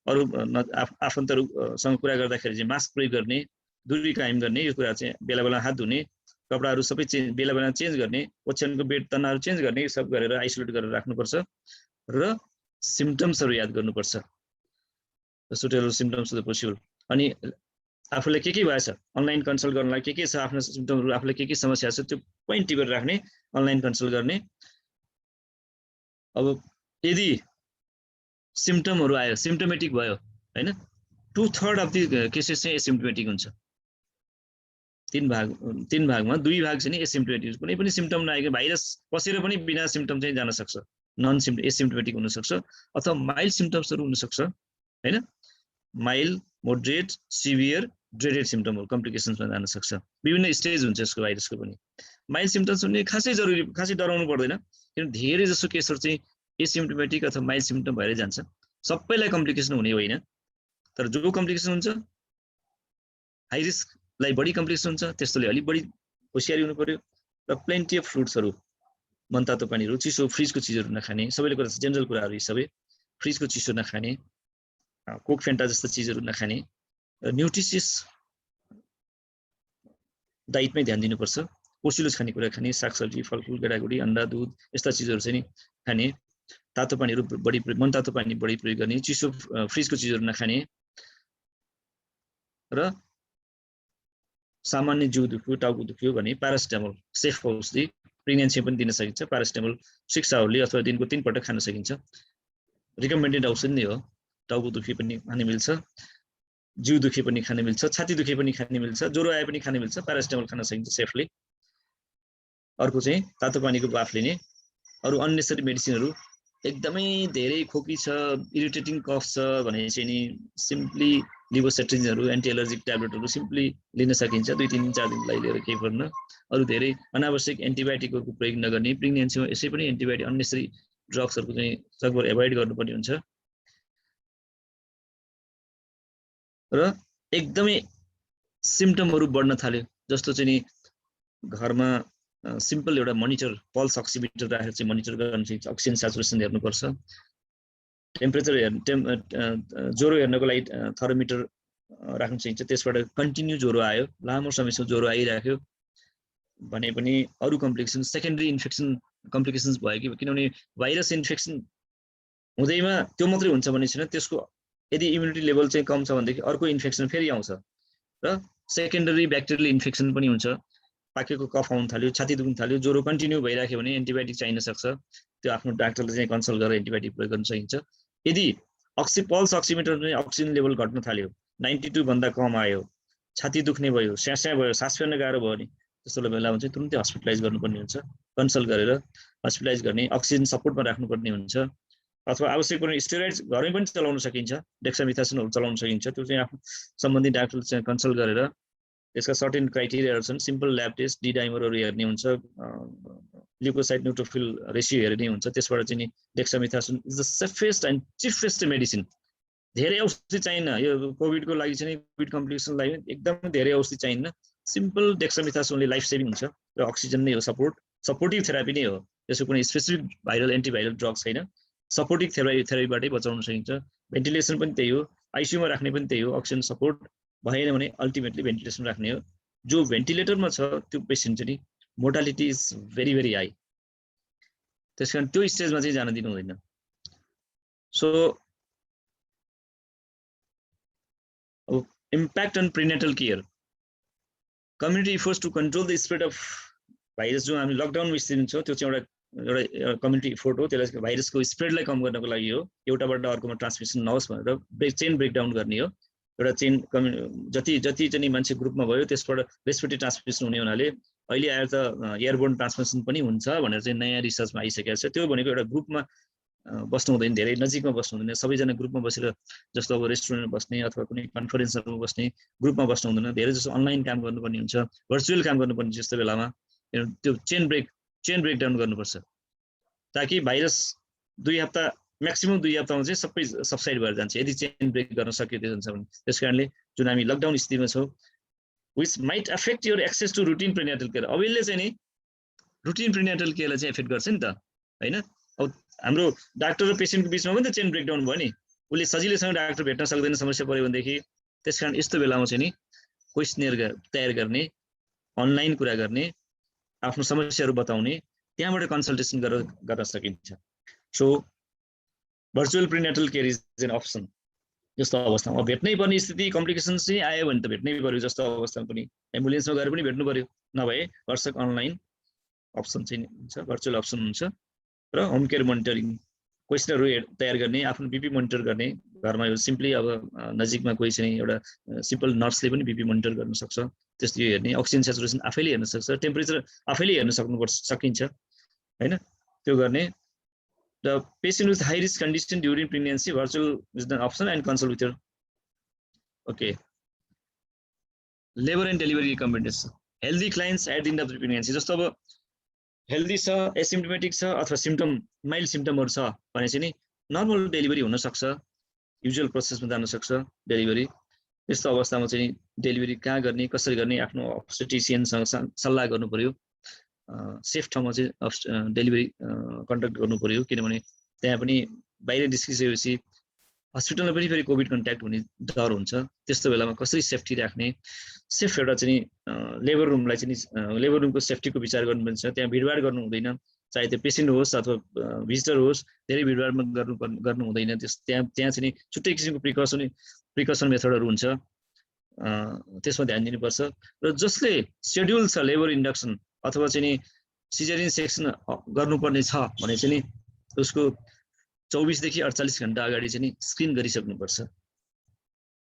अरू आफन्तहरूसँग कुरा गर्दाखेरि चाहिँ मास्क प्रयोग गर्ने, दूरी कायम गर्ने, यो कुरा चाहिँ बेला बेला हात धुने, कपडाहरू सबै बेला बेला चेन्ज गर्ने, ओछ्यानको बेड तनाहरू चेन्ज गर्ने, यो सब गरेर आइसोलेट गरेर राख्नुपर्छ र सिम्पटम्सहरू याद गर्नुपर्छ, suitable symptoms of the possible. अनि आफूलाई के भएछ अनलाइन कन्सल्ट गर्नलाई के छ, आफ्नो सिम्पटमहरू आफूलाई के समस्या छ त्यो पोइन्ट टिपेर राख्ने, अनलाइन कन्सल्ट गर्ने। अब यदि सिम्पटमहरू आयो, सिम्पटोमेटिक भयो होइन, 2/3 अफ द केसेस चाहिँ एसिम्पटोमेटिक हुन्छ। 3 भागमा 2 भाग चाहिँ एसिम्पटोमेटिक, कुनै पनि सिम्पटम नआएको भाइरस पसेर पनि बिना सिम्पटम चाहिँ जान सक्छ, नन एसिम्पटोमेटिक हुनसक्छ, अथवा माइल्ड सिम्पटम्सहरू हुनसक्छ होइन। माइल्ड, मोडरेट, सिभियर, ड्रेडेड सिम्पटमहरू कम्प्लिकेसन्समा जान सक्छ, विभिन्न स्टेज हुन्छ यसको भाइरसको पनि। माइल्ड सिम्पटम्स हुने खासै जरुरी, खासै डराउनु पर्दैन, किनभने धेरै जसो केसहरू चाहिँ एसिम्पटोमेटिक अथवा माइल्ड सिम्पटम भएर जान्छ। सबैलाई कम्प्लिकेसन हुने होइन, तर जो कम्प्लिकेसन हुन्छ, हाई रिस्कलाई बढी कम्प्लिकेसन हुन्छ, त्यस्तोले अलिक बढी होसियारी हुनु पर्यो। र प्लेन्टी अफ फ्रुट्सहरू, मनतातो पानीहरू, चिसो फ्रिजको चिजहरू नखाने, सबैले कुरा जेनरल कुराहरू यी सबै, फ्रिजको चिसो नखाने, कोक फेन्टा जस्ता चिजहरू नखाने, न्युट्रिसियस डाइटमै ध्यान दिनुपर्छ, पोसिलो खानेकुरा खाने, सागसब्जी, फलफुल, गेडागुडी, अन्डा, दुध यस्ता चिजहरू चाहिँ खाने, तातो पानीहरू बढी, मनतातो पानी बढी प्रयोग गर्ने, चिसो फ्रिजको चिजहरू नखाने र सामान्य जिउ दुख्यो, टाउको दुख्यो भने प्यारासिटामोल सेफ औषधि, प्रेग्नेन्सी पनि दिन सकिन्छ। प्यारासिटामोल 6 आवरली अथवा दिनको 3 पटक खान सकिन्छ, रिकमेन्डेड औषधि नै हो। टाउको दुखे पनि खान मिल्छ, जिउ दुखे पनि खान मिल्छ, छाती दुखे पनि खान मिल्छ, ज्वरो आए पनि खान मिल्छ, प्यारासिटामोल खान सकिन्छ सेफली। अर्को चाहिँ तातो पानीको बाफ लिने। अरू अननेसेसरी मेडिसिनहरू, एकदमै धेरै खोकी छ, इरिटेटिङ कफ छ भने चाहिँ नि सिम्पली लिभोसेट्रिनहरू, एन्टी एलर्जिक ट्याब्लेटहरू सिम्पली लिन सकिन्छ, 2-3 दिन 4 दिनलाई लिएर केही पर्न। अरू धेरै अनावश्यक एन्टिबायोटिकहरूको प्रयोग नगर्ने, प्रेग्नेन्सीमा यसै पनि एन्टिबायोटिक अननेसेसरी ड्रग्सहरूको चाहिँ सकभर एभोइड गर्नुपर्ने हुन्छ। र एकदमै सिम्पटमहरू बढ्न थाल्यो, जस्तो चाहिँ नि घरमा सिम्पल एउटा मनिटर, पल्स अक्सिमिटर राखेर चाहिँ मनिटर गर्न सकिन्छ, अक्सिजन सेचुरेसन हेर्नुपर्छ, टेम्परेचर ज्वरो हेर्नको लागि थर्मोमिटर राख्न सकिन्छ। त्यसबाट कन्टिन्यू ज्वरो आयो, लामो समयसम्म ज्वरो आइराख्यो भने पनि अरू कम्प्लिकेसन, सेकेन्डरी इन्फेक्सन कम्प्लिकेसन्स भयो कि, किनभने भाइरस इन्फेक्सन हुँदैमा त्यो मात्रै हुन्छ भन्ने छैन, त्यसको यदि इम्युनिटी लेभल चाहिँ कम छ भनेदेखि अर्को इन्फेक्सन फेरि आउँछ र सेकेन्डरी ब्याक्टेरियल इन्फेक्सन पनि हुन्छ। पाकेको कफ आउन थाल्यो, छाती दुख्न थाल्यो, ज्वरो कन्टिन्यू भइराख्यो भने एन्टिबायोटिक चाहिन सक्छ, त्यो आफ्नो डाक्टरले चाहिँ कन्सल्ट गरेर एन्टिबायोटिक प्रयोग गर्न सकिन्छ। यदि पल्स अक्सिमिटर पनि अक्सिजन लेभल घट्न थाल्यो, 92 भन्दा कम आयो, छाती दुख्ने भयो, स्यास्या भयो, सास फेर्न गाह्रो भयो नि त्यस्तो बेलामा चाहिँ तुरुन्तै हस्पिटलाइज गर्नुपर्ने हुन्छ, कन्सल्ट गरेर हस्पिटलाइज गर्ने, अक्सिजन सपोर्टमा राख्नुपर्ने हुन्छ, अथवा आवश्यक पर्ने स्टेरोइड्स घरमै पनि चलाउन सकिन्छ, डेक्सामिथासोनहरू चलाउन सकिन्छ, त्यो चाहिँ आफ्नो सम्बन्धित डाक्टरसँग कन्सल्ट गरेर त्यसका सर्टेन क्राइटेरियाहरू छन्, सिम्पल ल्याब टेस्ट, डी डाइमरहरू हेर्ने हुन्छ, ल्युकोसाइड न्युट्रोफिल रेसियो हेर्ने हुन्छ, त्यसबाट चाहिँ dexamethasone is the safest and cheapest medicine. धेरै औषधि चाहिन्न यो कोभिडको लागि चाहिँ, कोभिड कम्प्लिकेसन लागि एकदम धेरै औषधि चाहिन्न, सिम्पल डेक्सामिथासोनले लाइफ सेभिङ हुन्छ र अक्सिजन नै हो, सपोर्टिभ थेरापी नै हो, त्यसको कुनै स्पेसिफिक भाइरल एन्टिभाइरल ड्रग छैन, सपोर्टिभ थेरापीबाटै बचाउन सकिन्छ। भेन्टिलेसन पनि त्यही हो, आइसियुमा राख्ने पनि त्यही हो, अक्सिजन सपोर्ट भएन भने अल्टिमेटली भेन्टिलेसन राख्ने हो। जो भेन्टिलेटरमा छ त्यो पेसेन्ट चाहिँ mortality is very very high, त्यस कारण त्यो स्टेजमा चाहिँ जान दिनु हुँदैन। So impact on prenatal care, community efforts to control the spread of virus, जो हामी लकडाउनमा स्थिति छ त्यो चाहिँ एउटा कम्युनिटी इफोर्ट हो, त्यसलाई भाइरसको स्प्रेडलाई कम गर्नको लागि हो, एउटाबाट अर्कोमा ट्रान्समिसन नहोस् भनेर चेन ब्रेकडाउन गर्ने हो। एउटा चेन जति चाहिँ मान्छे ग्रुपमा भयो त्यसबाट रेस्पिरेटरी ट्रान्समिसन हुने हुनाले अहिले आएर त एयरबोर्न ट्रान्समिसन पनि हुन्छ भनेर चाहिँ नयाँ रिसर्चमा आइसकेको छ। त्यो भनेको एउटा ग्रुपमा बस्नु हुँदैन, धेरै नजिकमा बस्नु हुँदैन, सबैजना ग्रुपमा बसेर जस्तो अब रेस्टुरेन्टमा बस्ने अथवा कुनै कन्फरेन्सहरूमा बस्ने ग्रुपमा बस्नु हुँदैन, धेरै जस्तो अनलाइन काम गर्नुपर्ने हुन्छ, भर्चुअल काम गर्नुपर्ने जस्तो बेलामा त्यो चेन ब्रेकडाउन गर्नुपर्छ, ताकि भाइरस 2 हप्ता म्याक्सिमम 2 हप्तामा चाहिँ सबै सबसाइड भएर जान्छ यदि चेन ब्रेक गर्न सकिएको हुन्छ भने। त्यस कारणले जुन हामी लकडाउन स्थितिमा छौँ, which might affect your access to routine prenatal care, अब यसले चाहिँ नि रुटिन प्रिनेटल केयरलाई चाहिँ एफेक्ट गर्छ नि त होइन। अब हाम्रो डाक्टर र पेसेन्टको बिचमा पनि त चेन ब्रेकडाउन भयो नि, उसले सजिलैसँग डाक्टर भेट्न सक्दैन समस्या पऱ्यो भनेदेखि। त्यस कारण यस्तो बेलामा चाहिँ नि क्वेसनियर तयार गर्ने, अनलाइन कुरा गर्ने, आफ्नो समस्याहरू बताउने, त्यहाँबाट कन्सल्टेसन गर्न सकिन्छ। So virtual prenatal care is an option. जस्तो अवस्थामा भेट्नै पर्ने स्थिति कम्प्लिकेसन चाहिँ आयो भने त भेट्नै पर्यो, जस्तो अवस्थामा पनि एम्बुलेन्समा गएर पनि भेट्नु पर्यो, नभए भर्चुअल अनलाइन अप्सन चाहिँ हुन्छ, भर्चुअल अप्सन हुन्छ। र होम केयर मोनिटरिङ, क्वेसनहरू तयार गर्ने, आफ्नो बिपी मोनिटर गर्ने, घरमा यो सिम्पली अब नजिकमा कोही चाहिँ एउटा सिम्पल नर्सले पनि बिपी मोनिटर गर्न सक्छ, त्यस्तो हेर्ने, अक्सिजन सेचुरेसन आफैले हेर्न सक्छ, टेम्परेचर आफैले हेर्न सकिन्छ होइन, त्यो गर्ने। The patient with high risk condition during pregnancy, virtual is the option and consult with your labor and delivery recommendations. Healthy clients at the end of the pregnancy, जस्तो अब हेल्दी छ, एसिम्प्टोमेटिक छ अथवा सिम्पटम माइल्ड सिम्पटमहरू छ भने चाहिँ नि नर्मल डेलिभरी हुन सक्छ, युजुअल प्रोसेसमा जान सक्छ डेलिभरी। त्यस्तो अवस्थामा चाहिँ डेलिभरी कहाँ गर्ने, कसरी गर्ने, आफ्नो अब्स्टेट्रिसियनसँग सल्लाह गर्नु पर्यो, सेफ ठाउँमा चाहिँ डेलिभरी कन्डक्ट गर्नु पर्यो, किनभने त्यहाँ पनि बाहिर निस्किसकेपछि हस्पिटलमा पनि फेरि कोभिड कन्ट्याक्ट हुने डर हुन्छ। त्यस्तो बेलामा कसरी सेफ्टी राख्ने, सेफ एउटा चाहिँ लेबर रुमलाई चाहिँ लेबर रुमको सेफ्टीको विचार गर्नुपर्छ। त्यहाँ भिडभाड गर्नु हुँदैन, चाहे त्यो पेसेन्ट होस् अथवा भिजिटर होस्, धेरै भिडभाडमा गर्नु हुँदैन। त्यहाँ चाहिँ छुट्टै किसिमको प्रिकसन मेथडहरू हुन्छ, त्यसमा ध्यान दिनुपर्छ। र जसले सेड्युल छ लेबर इन्डक्सन अथवा चाहिँ सिजरियन सेक्सन गर्नुपर्ने छ भने चाहिँ उसको 24 देखि 48 घण्टा अगाडि चाहिँ स्क्रिन गरिसक्नुपर्छ,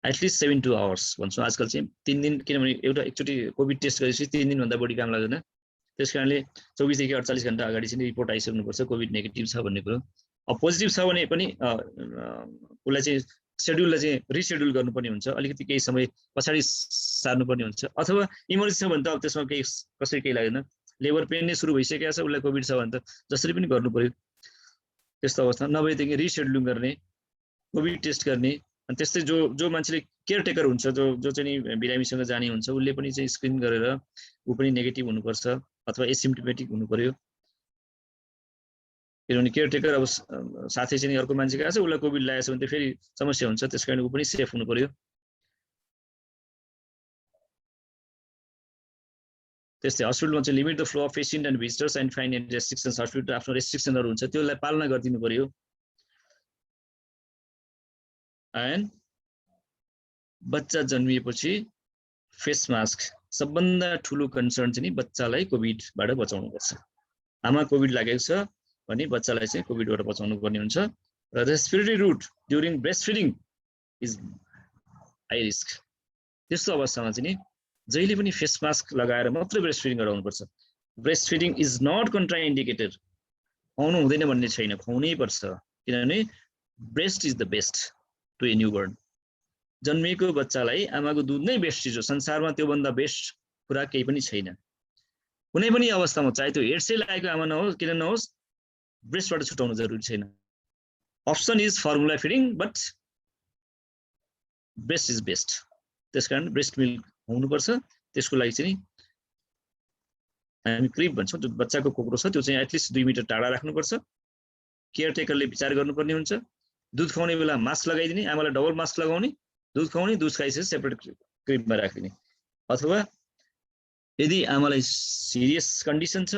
एटलिस्ट 72 आवर्स भन्छौँ आजकल चाहिँ 3 दिन, किनभने एकचोटि कोभिड टेस्ट गरेपछि 3 दिनभन्दा बढी काम लाग्दैन। त्यस कारणले 24 देखि 48 घण्टा अगाडि चाहिँ रिपोर्ट आइसक्नुपर्छ कोभिड नेगेटिभ छ भन्ने कुरो। अब पोजिटिभ छ भने पनि उसलाई चाहिँ सेड्युललाई चाहिँ रिसेड्युल गर्नुपर्ने हुन्छ, अलिकति केही समय पछाडि सार्नुपर्ने हुन्छ, अथवा इमर्जेन्सी छ भने त अब त्यसमा कसरी केही लाग्दैन, लेबर पेन नै सुरु भइसकेको छ, उसलाई कोभिड छ भने त जसरी पनि गर्नु पर्यो। त्यस्तो अवस्था नभएदेखि रिसेड्युलिङ गर्ने, कोभिड टेस्ट गर्ने। अनि त्यस्तै जो मान्छेले केयरटेकर हुन्छ, जो चाहिँ बिरामीसँग जाने हुन्छ, उसले पनि चाहिँ स्क्रिन गरेर ऊ पनि नेगेटिभ हुनुपर्छ अथवा एसिम्प्टोमेटिक हुनु पर्यो, किनभने केयरटेकर अब साथै चाहिँ अर्को मान्छे गएको छ उसलाई कोभिड लागेको छ भने त फेरि समस्या हुन्छ, त्यस कारण ऊ पनि सेफ हुनु पर्यो। त्यस्तै हस्पिटलमा चाहिँ limit the flow of patient and visitors and fine and restrictions, hospital आफ्नो रेस्ट्रिक्सनहरू हुन्छ त्यसलाई पालना गरिदिनु पर्यो। एन्ड बच्चा जन्मिएपछि फेस मास्क सबभन्दा ठुलो कन्सर्न चाहिँ बच्चालाई कोभिडबाट बचाउनु पर्छ। आमा कोभिड लागेको छ भने बच्चालाई चाहिँ कोभिडबाट बचाउनु पर्ने हुन्छ। Respiratory route during breast feeding is high risk. त्यस्तो अवस्थामा चाहिँ नि जहिले पनि फेस मास्क लगाएर मात्रै ब्रेस्ट फिडिङ गराउनुपर्छ। Breast feeding is not contraindicated, खुवाउनु हुँदैन भन्ने छैन, खुवाउनै पर्छ, किनभने breast is the best to a newborn. जन्मिएको बच्चालाई आमाको दुध नै बेस्ट चिज हो, संसारमा त्योभन्दा बेस्ट कुरा केही पनि छैन। कुनै पनि अवस्थामा चाहे त्यो हेड्सै लागेको आमा नहोस् किन नहोस्, ब्रेस्टबाट छुटाउनु जरुरी छैन। Option is formula feeding, but breast is best. त्यसकारण ब्रेस्ट मिल्क हुनुपर्छ। त्यसको लागि चाहिँ हामी क्रिब भन्छौँ, त्यो बच्चाको कोक्रो छ त्यो चाहिँ एटलिस्ट 2 मिटर टाढा राख्नुपर्छ। केयरटेकरले विचार गर्नुपर्ने हुन्छ। दुध खुवाउने बेला मास्क लगाइदिने, आमालाई डबल मास्क लगाउने, दुध खुवाउने, दुध खाइसकेपछि सेपरेट क्रिबमा राखिदिने। अथवा यदि आमालाई सिरियस कन्डिसन छ,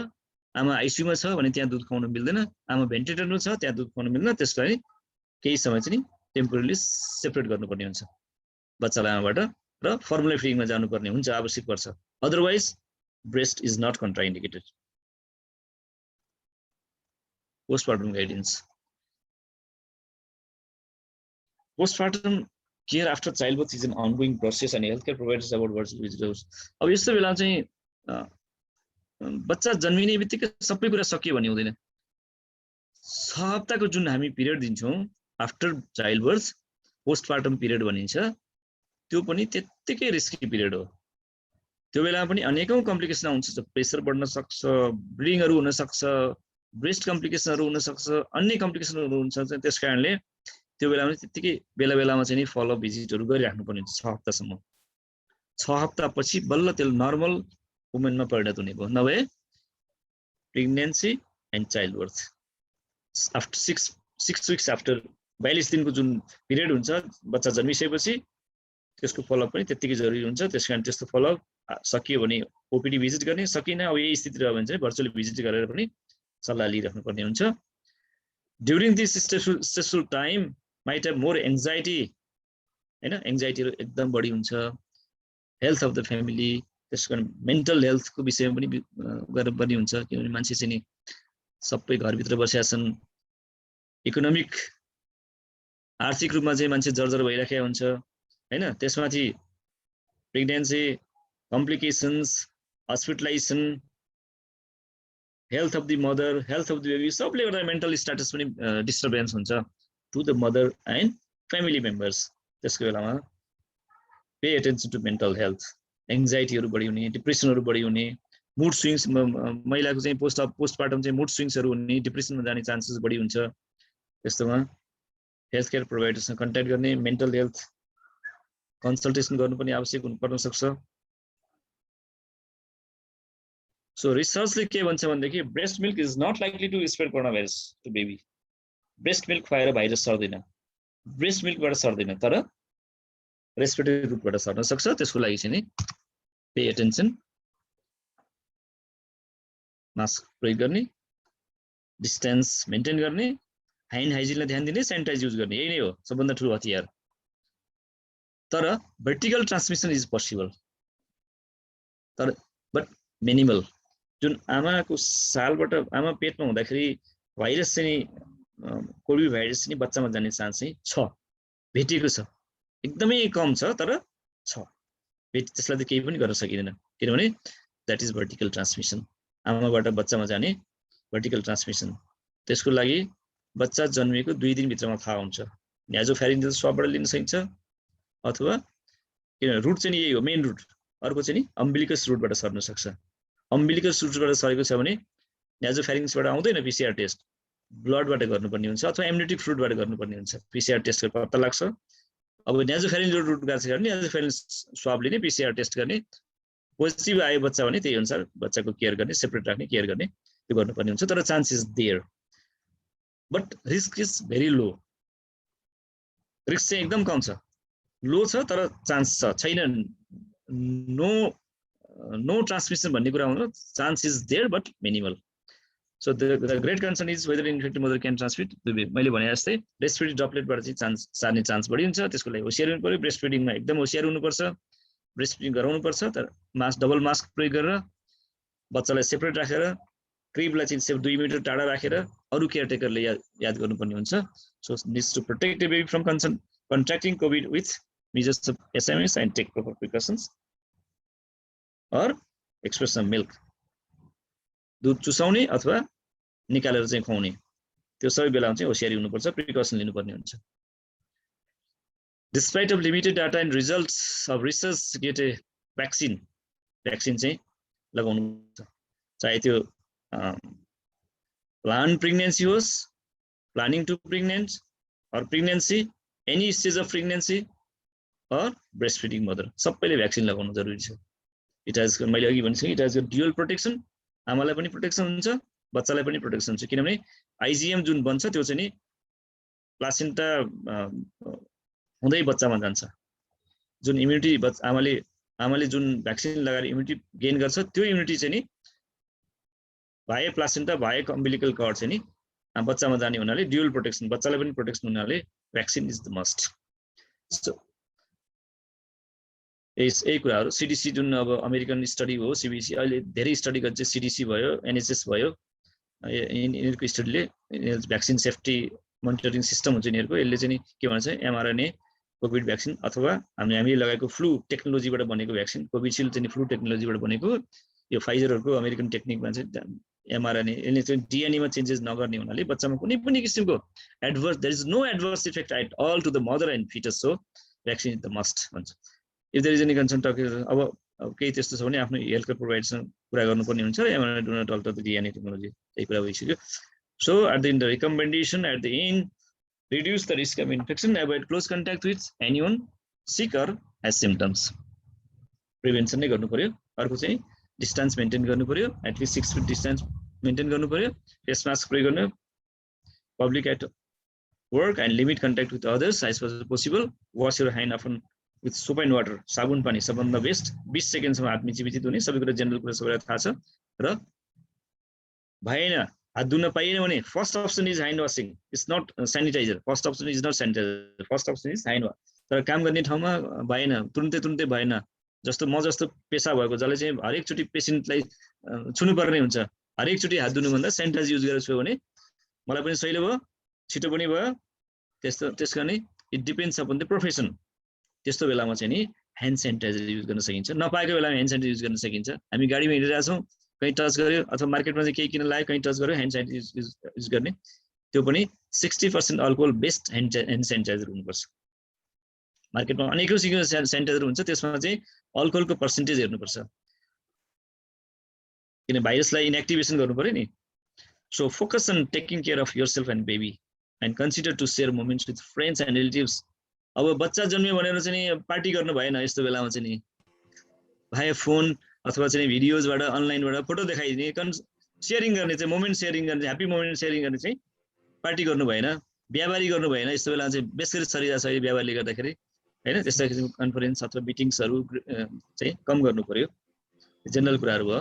आमा आइसियुमा छ भने त्यहाँ दुध खुवाउन मिल्दैन, आमा भेन्टिलेटरमा छ त्यहाँ दुध खुवाउन मिल्दैन, त्यसलाई केही समय चाहिँ टेम्पोरली सेपरेट गर्नुपर्ने हुन्छ बच्चालाई आमाबाट, र फर्मुला फिडिङमा जानुपर्ने हुन्छ, आवश्यक पर्छ। Otherwise breast is not contraindicated. Postmortem guidance. Postmortem care after child birth is an ongoing process and health care providers about virtual visitors. अब यस्तो बेला चाहिँ बच्चा जन्मिने बित्तिकै सबै कुरा सकियो भन्ने हुँदैन। 6 हप्ताको जुन हामी पिरियड दिन्छौँ after child birth, postmortem period भनिन्छ, त्यो पनि त्यत्तिकै रिस्की पिरियड हो। त्यो बेलामा पनि अनेकौं कम्प्लिकेसन हुन्छ, प्रेसर बढ्न सक्छ, ब्लिडिङहरू हुन सक्छ, ब्रेस्ट कम्प्लिकेसनहरू हुन सक्छ, अन्य कम्प्लिकेसनहरू हुन्छ। त्यस कारणले त्यो बेलामा त्यत्तिकै बेला बेलामा चाहिँ फलोअप भिजिटहरू गरिराख्नुपर्ने हुन्छ 6 हप्तासम्म। 6 हप्तापछि बल्ल त्यो नर्मल वुमेनमा परिणत हुने भयो। नभए pregnancy and childbirth after 6 weeks after 42 दिनको जुन पिरियड हुन्छ बच्चा जन्मिसकेपछि, त्यसको फलोअप पनि त्यत्तिकै जरुरी हुन्छ। त्यसकारण त्यस्तो फलोअप सकियो भने ओपिडी भिजिट गर्ने, सकिन अब यही स्थिति रह्यो भने चाहिँ भर्चुअली भिजिट गरेर पनि सल्लाह लिइराख्नु पर्ने हुन्छ। During this stressful time might have more anxiety, हैन, एङ्जाइटीहरू एकदम बढी हुन्छ। हेल्थ अफ द फ्यामिली, त्यसको मेन्टल हेल्थको विषयमा पनि गर्नुपर्ने हुन्छ, किनभने मान्छे चाहिँ नि सबै घरभित्र बसेका छन्, इकोनोमिक आर्थिक रूपमा चाहिँ मान्छे जर्जर भइराखेको हुन्छ, हैन। त्यसमाथि pregnancy, complications, hospitalization, health of the mother, health of the baby, सबले गर्दा मेन्टल स्ट्याटस पनि डिस्टर्बेन्स हुन्छ to the mother and family members. त्यसको बेलामा pay attention to mental health. एङ्जाइटीहरू बढी हुने, डिप्रेसनहरू बढी हुने, मुड स्विङ्स, महिलाको चाहिँ पोस्टमार्टम चाहिँ मुड स्विङ्सहरू हुने, डिप्रेसनमा जाने चान्सेस बढी हुन्छ। त्यस्तोमा हेल्थ केयर प्रोभाइडर्ससँग कन्ट्याक्ट गर्ने, मेन्टल हेल्थ कन्सल्टेसन गर्नु पनि आवश्यक पर्न सक्छ। सो रिसर्चले के भन्छ भनेदेखि breast milk is not likely to spread coronavirus to baby. Breast milk खुवाएर भाइरस सर्दैन, ब्रेस्ट मिल्कबाट सर्दैन, तर रेस्पिरेटरी रुटबाट सर्न सक्छ। त्यसको लागि चाहिँ नि पे एटेन्सन, मास्क प्रयोग गर्ने, डिस्टेन्स मेन्टेन गर्ने, ह्यान्ड हाइजिनलाई ध्यान दिने, सेनिटाइज युज गर्ने, यही नै हो सबभन्दा ठुलो हतियार। तर भर्टिकल ट्रान्समिसन इज पोसिबल, तर बट मिनिमल। जुन आमाको सालबाट आमा पेटमा हुँदाखेरि भाइरस चाहिँ कोभिड भाइरस चाहिँ बच्चामा जाने चान्स चाहिँ छ, भेटिएको छ, एकदमै कम छ, तर छ। त्यसलाई त केही पनि गर्न सकिँदैन, किनभने द्याट इज भर्टिकल ट्रान्समिसन, आमाबाट बच्चामा जाने भर्टिकल ट्रान्समिसन। त्यसको लागि बच्चा जन्मिएको 2 दिनभित्रमा थाहा हुन्छ। न्याजोफ्यारिन्जियल स्वाबबाट लिन सकिन्छ, अथवा किन रुट चाहिँ यही हो मेन रुट। अर्को चाहिँ नि अम्बिलिकस रुटबाट सर्न सक्छ। अम्बिलिकस रुटबाट सरेको छ भने न्याजोफ्यारिन्क्सबाट आउँदैन, पिसिआर टेस्ट ब्लडबाट गर्नुपर्ने हुन्छ, अथवा एम्नियोटिक फ्लुइडबाट गर्नुपर्ने हुन्छ। पिसिआर टेस्टको पत्ता लाग्छ। अब न्याजोफ्यारिन्जियल रुट गएको छ भने न्याजोफ्यारिन्ज स्वाबले नै पिसिआर टेस्ट गर्ने, पोजिटिभ आयो बच्चा भने त्यही अनुसार बच्चाको केयर गर्ने, सेपरेट राख्ने, केयर गर्ने, त्यो गर्नुपर्ने हुन्छ। तर chance is there, but risk is very low. Risk चाहिँ एकदम कम छ, लो छ, तर चान्स छ, छैन नो ट्रान्समिसन भन्ने कुरा हुँदैन। Chance is there but minimal. So the great concern is whether infected mother can transmit. मैले भने जस्तै ब्रेस्ट फिडिङ ड्रपलेटबाट चाहिँ चान्स सार्ने चान्स बढी हुन्छ। त्यसको लागि होसियार हुनु पर्यो, ब्रेस्ट फिडिङमा एकदम होसियार हुनुपर्छ, ब्रेस्ट फिडिङ गराउनुपर्छ। तर डबल मास्क प्रयोग गरेर बच्चालाई सेपरेट राखेर क्रिबलाई चाहिँ सेफ 2 मिटर टाढा राखेर अरू केयरटेकरले याद गर्नुपर्ने हुन्छ so needs to protect the baby from contracting COVID with measures of SMS and take proper precautions or express some milk दूध चुसाउने अथवा निकालेर चाहिँ खुवाउने त्यो सबै बेलामा चाहिँ होशियारी हुनुपर्छ प्रिकसन लिनुपर्ने हुन्छ Despite of limited data and results of research get a vaccine चाहिँ लगाउनु पर्छ चाहे त्यो planned pregnancy होस् planning to pregnant or pregnancy any stage of pregnancy or breastfeeding mother सबैले भ्याक्सिन लगाउनु जरुरी छ इट हैज मैले अघि भनेँ इट हैज ड्युअल प्रोटेक्सन आमालाई पनि प्रोटेक्सन हुन्छ बच्चालाई पनि प्रोटेक्सन हुन्छ किनभने आइजीएम जुन बन्छ त्यो चाहिँ नि प्लासेन्टा हुँदै बच्चामा जान्छ जुन इम्युनिटी आमाले जुन भ्याक्सिन लगाएर इम्युनिटी गेन गर्छ त्यो इम्युनिटी चाहिँ नि भाए प्लासेन्टा भाए अम्बिलिकल कर्ड चाहिँ नि बच्चामा जाने हुनाले ड्युअल प्रोटेक्सन बच्चालाई पनि प्रोटेक्सन हुनाले vaccine is the must so यही कुराहरु सीडीसी जुन अब अमेरिकन स्टडी हो सीबीसी अहिले धेरै स्टडी गर्छ सीडीसी भयो एनएचएस भयो यिनीहरुको स्टडीले भ्याक्सिन सेफ्टी मोनिटरिङ सिस्टम हुन्छ यिनीहरुको यसले चाहिँ नि के भन्छ एमआरएनए कोभिड भ्याक्सिन अथवा हामीले लगाएको फ्लू टेक्नोलोजीबाट बनेको भ्याक्सिन कोभिशिल्ड चाहिँ फ्लू टेक्नोलोजीबाट बनेको यो फाइजरहरुको अमेरिकन टेक्निकमा चाहिँ एमआरएनए यसले चाहिँ डीएनए मा चेन्जेस नगर्ने हुनाले बच्चामा कुनै पनि किसिमको adverse there is no adverse effect at all to the mother and fetus so vaccine is the must भन्छ if there is any concern अब केही त्यस्तो छ भने आफ्नो हेल्थ केयर प्रोवाइडरसँग कुरा गर्नुपर्ने हुन्छ र mRNA do not alter the DNA technology त्यही कुरा भइसक्यो so at the end the recommendation at the end reduce the risk of infection, avoid close contact with anyone sick or has symptoms. Prevention नै गर्नु पर्यो अर्को चाहिँ डिस्टेन्स मेन्टेन गर्नु पर्यो at least 6 feet distance maintain गर्नु पर्यो फेस मास्क प्रयोग गर्नु public at work and limit contact with others as far as possible. Wash your hand often with soap and water. साबुन पानी सबभन्दा बेस्ट 20 सेकेन्डसम्म हात मिचिमिची धुने सबै कुरा जेनरल कुरा सबैलाई थाहा छ र भएन हात धुन पाइएन भने first option is hand washing it's not sanitiser first option is not sanitiser first option is hand wash तर काम गर्ने ठाउँमा भएन तुरुन्तै भएन जस्तो म जस्तो पेशा भएको जसले चाहिँ हरेक चोटी पेशेन्टलाई छुनु पर्ने हुन्छ हरेक चोटी हात धुनु भन्दा सैनिटाइजर युज गरेर छुयो भने मलाई पनि सहिलो भयो छिटो पनि भयो त्यसकारण it depends upon the profession त्यस्तो बेलामा चाहिँ नि ह्यान्ड सैनिटाइजर युज गर्न सकिन्छ नपाएको बेलामा ह्यान्ड सैनिटाइजर युज गर्न सकिन्छ हामी गाडीमा हिँडिरहेका छौँ कहीं टच गर्यो अथवा मार्केटमा चाहिँ केही किन लाग्यो कहीं टच गर्यो ह्यान्ड सैनिटाइजर युज गर्ने त्यो पनि 60% अल्कोहल बेस्ड ह्यान्ड सैनिटाइजर हुनुपर्छ मार्केटमा अनेकौं किसिमको सैनिटाइजर हुन्छ त्यसमा चाहिँ अल्कोहलको पर्सेन्टेज हेर्नुपर्छ किन भाइरसलाई इनएक्टिभेसन गर्नु पर्यो नि so focus on taking care of yourself and baby and consider to share moments with friends and relatives अब बच्चा जन्मियो भनेर चाहिँ पार्टी गर्नु भएन यस्तो बेलामा चाहिँ नि भाइ फोन अथवा चाहिँ भिडियोजबाट अनलाइनबाट फोटो देखाइदिने शेयरिङ गर्ने चाहिँ मोमेन्ट शेयरिङ गर्ने ह्याप्पी मोमेन्ट शेयरिङ गर्ने चाहिँ पार्टी गर्नु भएन व्यापारी गर्नु भएन यस्तो बेला चाहिँ बेसरी सरिरहेको छ व्यापारले गर्दाखेरि हैन त्यस्ता किसिमको कन्फरेन्स अथवा मिटिङ्सहरु चाहिँ कम गर्नु पर्यो जेनरल कुराहरु भयो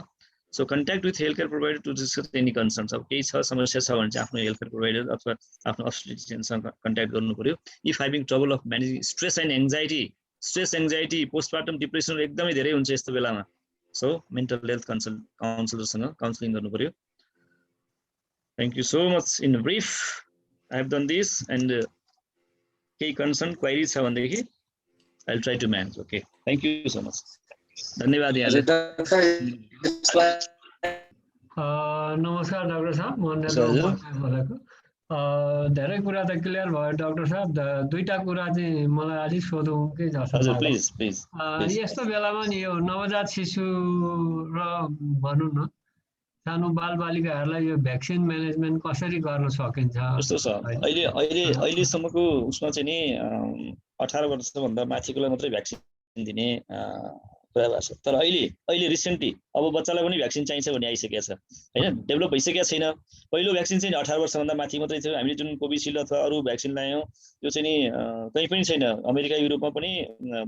so contact with health care provider to discuss any concerns अब केही छ समस्या छ भने चाहिँ आफ्नो हेल्थ केयर प्रोवाइडर अथवा आफ्नो अब्स्टेट्रिशियनसँग कन्ट्याक्ट गर्नु पर्यो if having trouble of managing stress anxiety postpartum depression एकदमै धेरै हुन्छ यस्तो बेलामा सो मेन्टल हेल्थ काउन्सिलरसँग काउन्सिलिङ गर्नु पर्यो thank you so much in brief I have done this and केही कन्सर्न क्वेरी छ भनेदेखि I will try to manage okay thank you so much धन्यवाद यहाँलाई नमस्कार डाक्टर साहब म बोलेको धेरै कुरा त क्लियर भयो डाक्टर साहब दुईटा कुरा चाहिँ मलाई अलिक सोधौँ के जस्तो हजुर प्लिज प्लिज यस्तो बेलामा नि यो नवजात शिशु र भनौँ न सानो बालबालिकाहरूलाई यो भ्याक्सिन म्यानेजमेन्ट कसरी गर्न सकिन्छ यस्तो छ अहिलेसम्मको उसमा चाहिँ नि 18 वर्षभन्दा माथिकोलाई मात्रै भ्याक्सिन दिने कुरा भएको छ तर अहिले रिसेन्टली अब बच्चालाई पनि भ्याक्सिन चाहिन्छ भन्ने आइसकेको छ हैन डेभलप भइसकेको छैन पहिलो भ्याक्सिन चाहिँ 18 वर्षभन्दा माथि मात्रै थियो हामीले जुन कोभिशिल्ड अथवा अरू भ्याक्सिन लायौं त्यो चाहिँ नि कहीँ पनि छैन अमेरिका युरोपमा पनि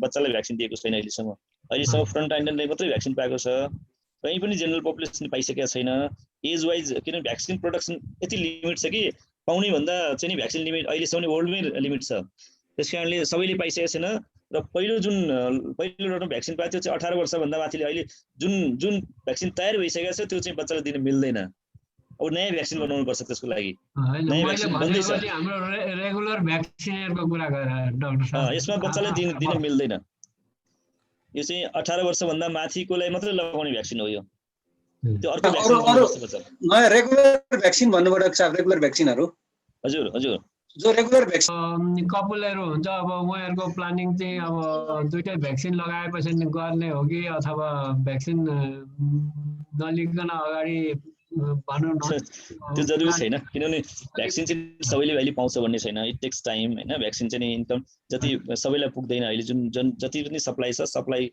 बच्चालाई भ्याक्सिन दिएको छैन अहिलेसम्म फ्रन्ट लाइनले मात्रै भ्याक्सिन पाएको छ कहीँ पनि जेनरल पपुलेसन पाइसकेको छैन एज वाइज किन भ्याक्सिन प्रोडक्सन यति लिमिट छ कि पाउने भन्दा चाहिँ नि भ्याक्सिन लिमिट अहिलेसम्म वर्ल्डमै लिमिट छ त्यसकारणले सबैले पाइसकेको छैन र पहिलो रोडमा भ्याक्सिन पाएको त्यो चाहिँ 18 वर्षभन्दा माथिले अहिले जुन भ्याक्सिन तयार भइसकेको छ त्यो चाहिँ बच्चालाई दिन मिल्दैन अब नयाँ भ्याक्सिन बनाउनु पर्छ त्यसको लागि हैन नयाँ मैले भ्याक्सिन भनेको बन्दैछ चाहिँ हाम्रो रेगुलर भ्याक्सिनहरुको कुरा गरे डाक्टर साहब यसमा बच्चालाई दिन मिल्दैन यो चाहिँ 18 वर्षभन्दा माथिकोलाई मात्रै लगाउने भ्याक्सिन हो यो त्यो अर्को भ्याक्सिन नयाँ रेगुलर भ्याक्सिन भन्नुभयो डाक्टर साहब रेगुलर भ्याक्सिनहरु हजुर हजुर जो रेगुलर भ्याक्सिन कपुलहरु हुन्छ अब उहाँहरुको प्लानिङ चाहिँ अब दुईटै भ्याक्सिन लगाएपछि गर्ने हो कि अथवा भ्याक्सिन नलिकन अगाडि भनौं न त्यो जरुरी छैन किनभने भ्याक्सिन चाहिँ सबैले अहिले पाउँछ भन्ने छैन इट टेक्स टाइम हैन भ्याक्सिन चाहिँ इन्कम जति सबैलाई पुग्दैन अहिले जुन जति पनि सप्लाई छ सप्लाई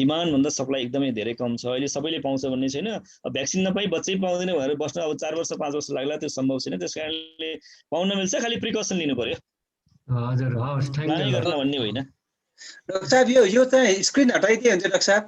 डिमान्ड भन्दा सप्लाई एकदमै धेरै कम छ अहिले सबैले पाउँछ भन्ने छैन भ्याक्सिन नपाई बच्चै पाउँदैन भनेर बस्न अब 4 वर्ष 5 वर्ष लाग्ला त्यो सम्भव छैन त्यसकारणले पाउन मिल्छ खाली प्रिकसन लिनु पर्यो हजुर हस् थ्यांक यू गर्न भन्ने होइन डाक्टर साहब यो चाहिँ स्क्रिन हटाइदिए हुन्छ डाक्टर साहब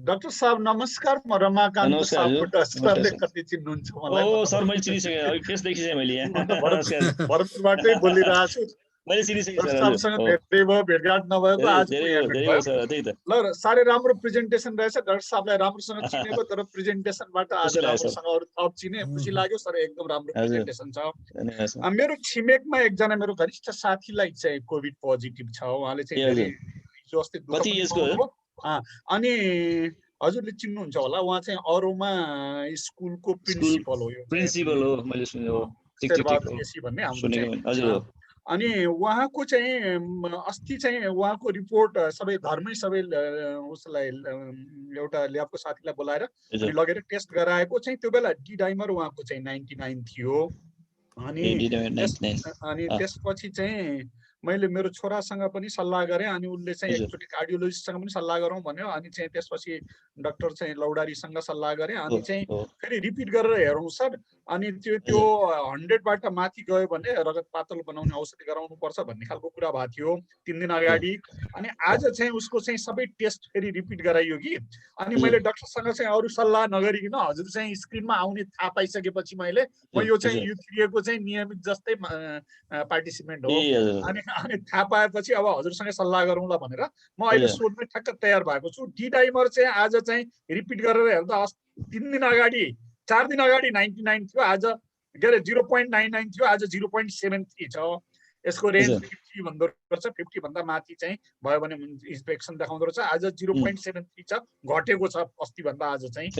डाक्टर साहब नमस्कार म रमाकान्त सापकोटा सरले कति चिन्नुहुन्छ मलाई ओ सर मैले चिनिसके अहिले फेस देखिसके मैले यहाँ भरतपुरबाटै बोलिरहेको छु मैले चिनिसके सर डाक्टरसँग धेरै भयो भेटघाट नभएको आज ल साह्रै राम्रो प्रेजेन्टेसन रहेछ डाक्टर साहबलाई राम्रोसँग चिनेको तर प्रेजेन्टेसनबाट आज राम्रोसँग अरु थप चिने खुसी लाग्यो सर एकदम राम्रो प्रेजेन्टेसन छ मेरो छिमेकमा एकजना मेरो घनिष्ठ साथीलाई चाहिँ कोभिड पोजिटिभ छ उहाँले चाहिँ हिजो अस्ति कति एजको हो अनि हजुरले चिन्नुहुन्छ होला उहाँ चाहिँ अरोमा स्कुलको प्रिन्सिपल हो यो प्रिन्सिपल हो मैले सुनेको भन्ने हाम्रो अनि उहाँको चाहिँ अस्ति चाहिँ उहाँको रिपोर्ट सबै घरमै सबै उसलाई एउटा ल्याबको साथीलाई बोलाएर लगेर टेस्ट गराएको चाहिँ त्यो बेला डी डाइमर उहाँको चाहिँ 99 थियो अनि त्यसपछि चाहिँ मैले मेरो छोरासँग पनि सल्लाह गरेँ अनि उनले चाहिँ एकचोटि कार्डियोलोजिस्टसँग पनि सल्लाह गरौँ भन्यो अनि चाहिँ त्यसपछि डाक्टर चाहिँ लौडारीसँग सल्लाह गरेँ अनि चाहिँ फेरि रिपिट गरेर हेरौँ सर अनि त्यो 100बाट माथि गयो भने रगत पातलो बनाउने औषधि गराउनु पर्छ भन्ने खालको कुरा भएको थियो 3 दिन अगाडि अनि आज चाहिँ उसको चाहिँ सबै टेस्ट फेरि रिपिट गराइयो कि अनि मैले डाक्टरसँग चाहिँ अरू सल्लाह नगरिकन हजुर चाहिँ स्क्रिनमा आउने थाहा पाइसकेपछि मैले म यो चाहिँ युथिएको चाहिँ नियमित जस्तै पार्टिसिपेन्ट हो अनि थाहा पाएपछि अब हजुरसँग सल्लाह गरौँला भनेर म अहिले सोध्न ठ्याक्क तयार भएको छु डी डाइमर चाहिँ आज चाहिँ रिपिट गरेर हेर्दा 3 दिन अगाडि 4 दिन अगाडि 99 थियो आज के अरे 0.99 थियो आज 0.73 छ यसको रेन्ज 50 भन्दो रहेछ 50 भन्दा माथि चाहिँ भयो भने इन्स्पेक्सन देखाउँदो रहेछ आज 0.73 छ घटेको छ अस्ति भन्दा आज चाहिँ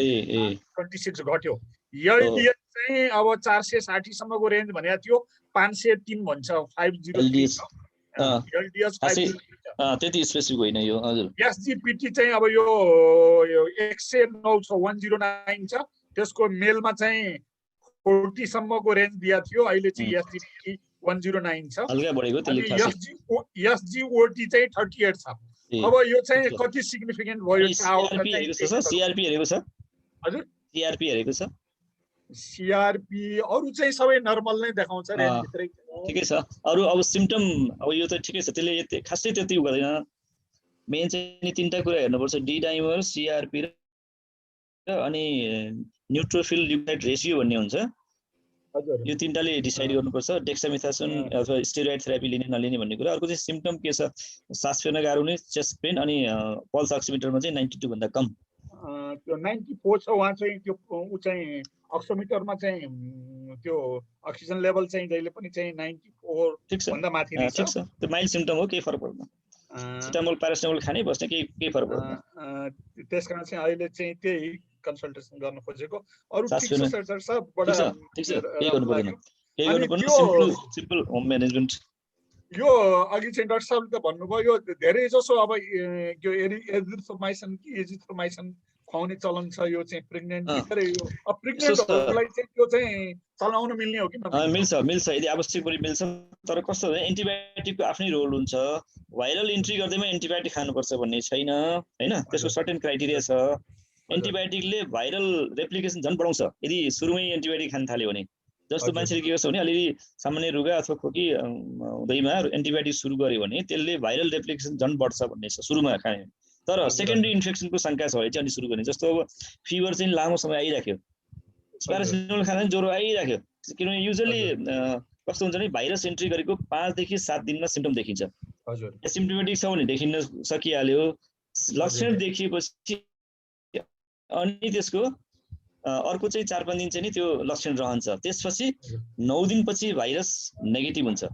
26 घट्यो एलडीएस चाहिँ अब 460 सम्मको रेन्ज भनेको थियो 503 भन्छ 503 एलडीएस 503 त्यति स्पेसिफिक होइन यो हजुर एसजीपीटी चाहिँ अब यो 109 छ 109 छ त्यसको मेलमा चाहिँ 40 सम्मको रेन्ज दिया थियो अहिले चाहिँ एसजीपीटी 109 छ हल्का बढेको त्यसले एसजीओटी चाहिँ 38 छ अब यो चाहिँ कति सिग्निफिकेन्ट भयो सीआरपी हेरेको छ हजुर सीआरपी हेरेको छ सीआरपी अरु चाहिँ सबै नर्मल नै देखाउँछ रेन्ज भित्रै ठिकै छ अरु अब सिम्पटम अब यो त ठिकै छ त्यसले खासै त्यति गर्दैन मेन चाहिँ तीनटा कुरा हेर्नुपर्छ डी डाइमर सीआरपी र अनि न्यूट्रोफिल ल्युकोसाइट रेशियो भन्ने हुन्छ हजुर यो तीनटाले डिसाइड गर्नुपर्छ डेक्सामेथासोन अथवा स्टेरोइड थेरापी लिने नलिने भन्ने कुरा अर्को चाहिँ सिम्पटम के छ सास फेर्न गाह्रो हुने चेस्ट पेन अनि पल्स अक्सिमिटरमा चाहिँ 92 भन्दा कम त्यो 94 छ उहाँ चाहिँ त्यो उ चाहिँ अक्सिमिटरमा चाहिँ त्यो अक्सिजन लेभल चाहिँ जहिले पनि चाहिँ 94 भन्दा माथि नै छ ठीक छ त्यो माइल्ड सिम्पटम हो केही फरक पर्दैन सिटामोल प्यारासिटामोल खानै बस्ने केही फरक पर्दैन त्यसकारण चाहिँ अहिले चाहिँ त्यही कन्सल्टेसन गर्न खोजेको अरु ठीक छ सर डाक्टर साहब बडा ठीक छ केही गर्नु पर्दैन सिम्पल होम म्यानेजमेन्ट यो अघि चाहिँ डाक्टर साहबले त भन्नुभयो यो धेरै जसो अब यो एजिथ्रोमाइसिन कि एजिथ्रोमाइसिन खुवाउने चलन छ यो चाहिँ प्रेग्नेन्ट यो प्रेग्नेन्टहरुलाई चाहिँ त्यो चाहिँ चलाउन मिल्ने हो कि मिल्छ यदि आवश्यक परे मिल्छ तर कस्तो हो एन्टिबायोटिकको आफ्नै रोल हुन्छ भाइरल इन्ट्री गर्दैमा एन्टिबायोटिक खानुपर्छ भन्ने छैन हैन त्यसको सर्टेन क्राइटेरिया छ एन्टिबायोटिकले भाइरल रेप्लिकेसन झन् बढाउँछ यदि सुरुमै एन्टिबायोटिक खान थाल्यो भने जस्तो मान्छेले के गर्छ भने अलिअलि सामान्य रुगा अथवा खोकी हुँदैमा एन्टिबायोटिक सुरु गर्यो भने त्यसले भाइरल रेप्लिकेसन झन् बढ्छ भन्ने छ सुरुमा खाने तर सेकेन्डरी इन्फेक्सनको शंका छ भने चाहिँ अनि सुरु गर्ने जस्तो अब फिभर चाहिँ लामो समय आइराख्यो प्यारासिटामोल खाँदा ज्वरो आइराख्यो किनभने युजुअली कस्तो हुन्छ भने भाइरस एन्ट्री गरेको 5 देखि 7 दिनमा सिम्पटम देखिन्छ हजुर एसिम्प्टोमेटिक छ भने देखिन सकिहाल्यो लक्षण देखिएपछि अनि त्यसको अर्को चाहिँ 4-5 दिन चाहिँ नि त्यो लक्षण रहन्छ। त्यसपछि 9 दिनपछि भाइरस नेगेटिभ हुन्छ।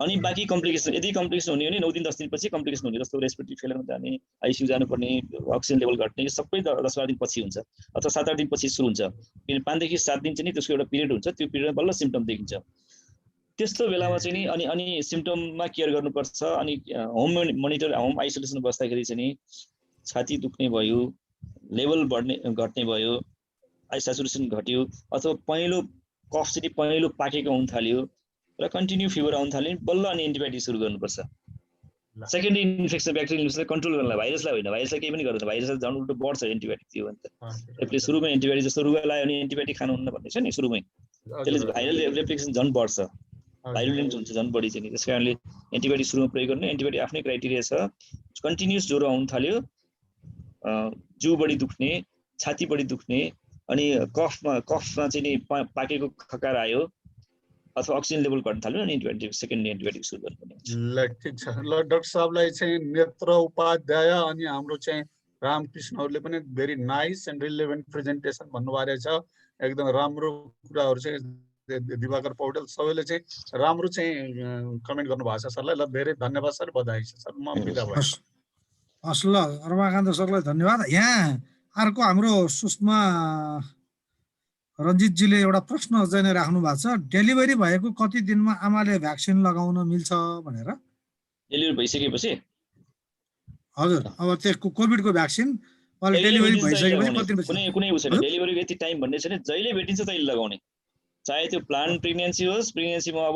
अनि बाँकी कम्प्लिकेसन, यदि कम्प्लिकेसन हुने हो भने 9 दिन 10 दिनपछि कम्प्लिकेसन हुने, जस्तो रेस्पिरेटरी फेलरमा जाने, आइसियु जानुपर्ने, अक्सिजन लेभल घट्ने, यो सबै 10-12 दिन पछि हुन्छ अथवा 7-8 दिन पछि सुरु हुन्छ। किन 5 देखि 7 दिन चाहिँ नि त्यसको एउटा पिरियड हुन्छ, त्यो पिरियडमा बल्ल सिम्पटम देखिन्छ। त्यस्तो बेलामा चाहिँ नि अनि सिम्पटममा केयर गर्नुपर्छ। अनि होम मोनिटर, होम आइसोलेसन बस्दाखेरि चाहिँ नि छाती दुख्ने भयो, लेभल घट्ने भयो, स्याचुरेसन घट्यो, अथवा पहिलो कफ चाहिँ पहिलो पाकेको हुन थाल्यो र कन्टिन्यू फिभर आउन थाल्यो, बल्ल अनि एन्टिबायोटिक सुरु गर्नुपर्छ। सेकेन्डरी इन्फेक्सन, ब्याक्टेरियल इन्फेक्सनलाई कन्ट्रोल गर्नलाई, भाइरसलाई होइन, भाइरसलाई केही पनि गर्दैन, भाइरसलाई झन् उल्टो बढ्छ एन्टिबायोटिक दियो भने त। त्यसले सुरुमै एन्टिबायोटिक, जस्तो रुगा लाग्यो भने एन्टिबायोटिक खानुहुन्न भन्ने छ नि सुरुमै, त्यसले भाइरल रेप्लिकेसन झन् बढ्छ, भाइरुलेन्ट हुन्छ झन् बढी चाहिँ। त्यस कारणले एन्टिबायोटिक सुरुमा प्रयोग गर्ने। एन्टिबायोटिक आफ्नै क्राइटेरिया छ। कन्टिन्युस ज्वरो आउन थाल्यो, जिउ बढी दुख्ने, छाती बढी दुख्ने, अनि कफमा चाहिँ नि पाकेको खकार आयो अथवा अक्सिजन लेभल घट्न थाल्यो अनि एन्टिबायोटिक, सेकेन्डरी एन्टिबायोटिक सुरु गर्नुपर्ने। ल ठिक छ। ल डाक्टर साहबलाई चाहिँ नेत्र उपाध्याय अनि हाम्रो चाहिँ रामकृष्णहरूले पनि very nice and relevant presentation भन्नुभएको रहेछ। एकदम राम्रो कुराहरू चाहिँ दिवाकर पौडेल सबैले चाहिँ राम्रो चाहिँ कमेन्ट गर्नुभएको छ सरलाई। ल धेरै धन्यवाद सर, बधाई छ सर। म बिदा भएँ। हस् ल रमाकान्त सरलाई धन्यवाद। यहाँ अर्को हाम्रो सुषमा रञ्जितजीले एउटा प्रश्न चाहिँ राख्नु भएको छ, डेलिभरी भएको कति दिनमा आमाले भ्याक्सिन लगाउन मिल्छ भनेर। डेलिभरी भइसकेपछि? हजुर, अब त्यो कोभिडको भ्याक्सिन डेलिभरी भइसकेपछि कति दिन? कुनै छैन, डेलिभरीको यति टाइम भन्ने छैन, जहिले भेटिन्छ तहिले लगाउने। चाहे त्यो प्लान प्रेग्नेन्सी होस्, प्रेग्नेन्सीमा अब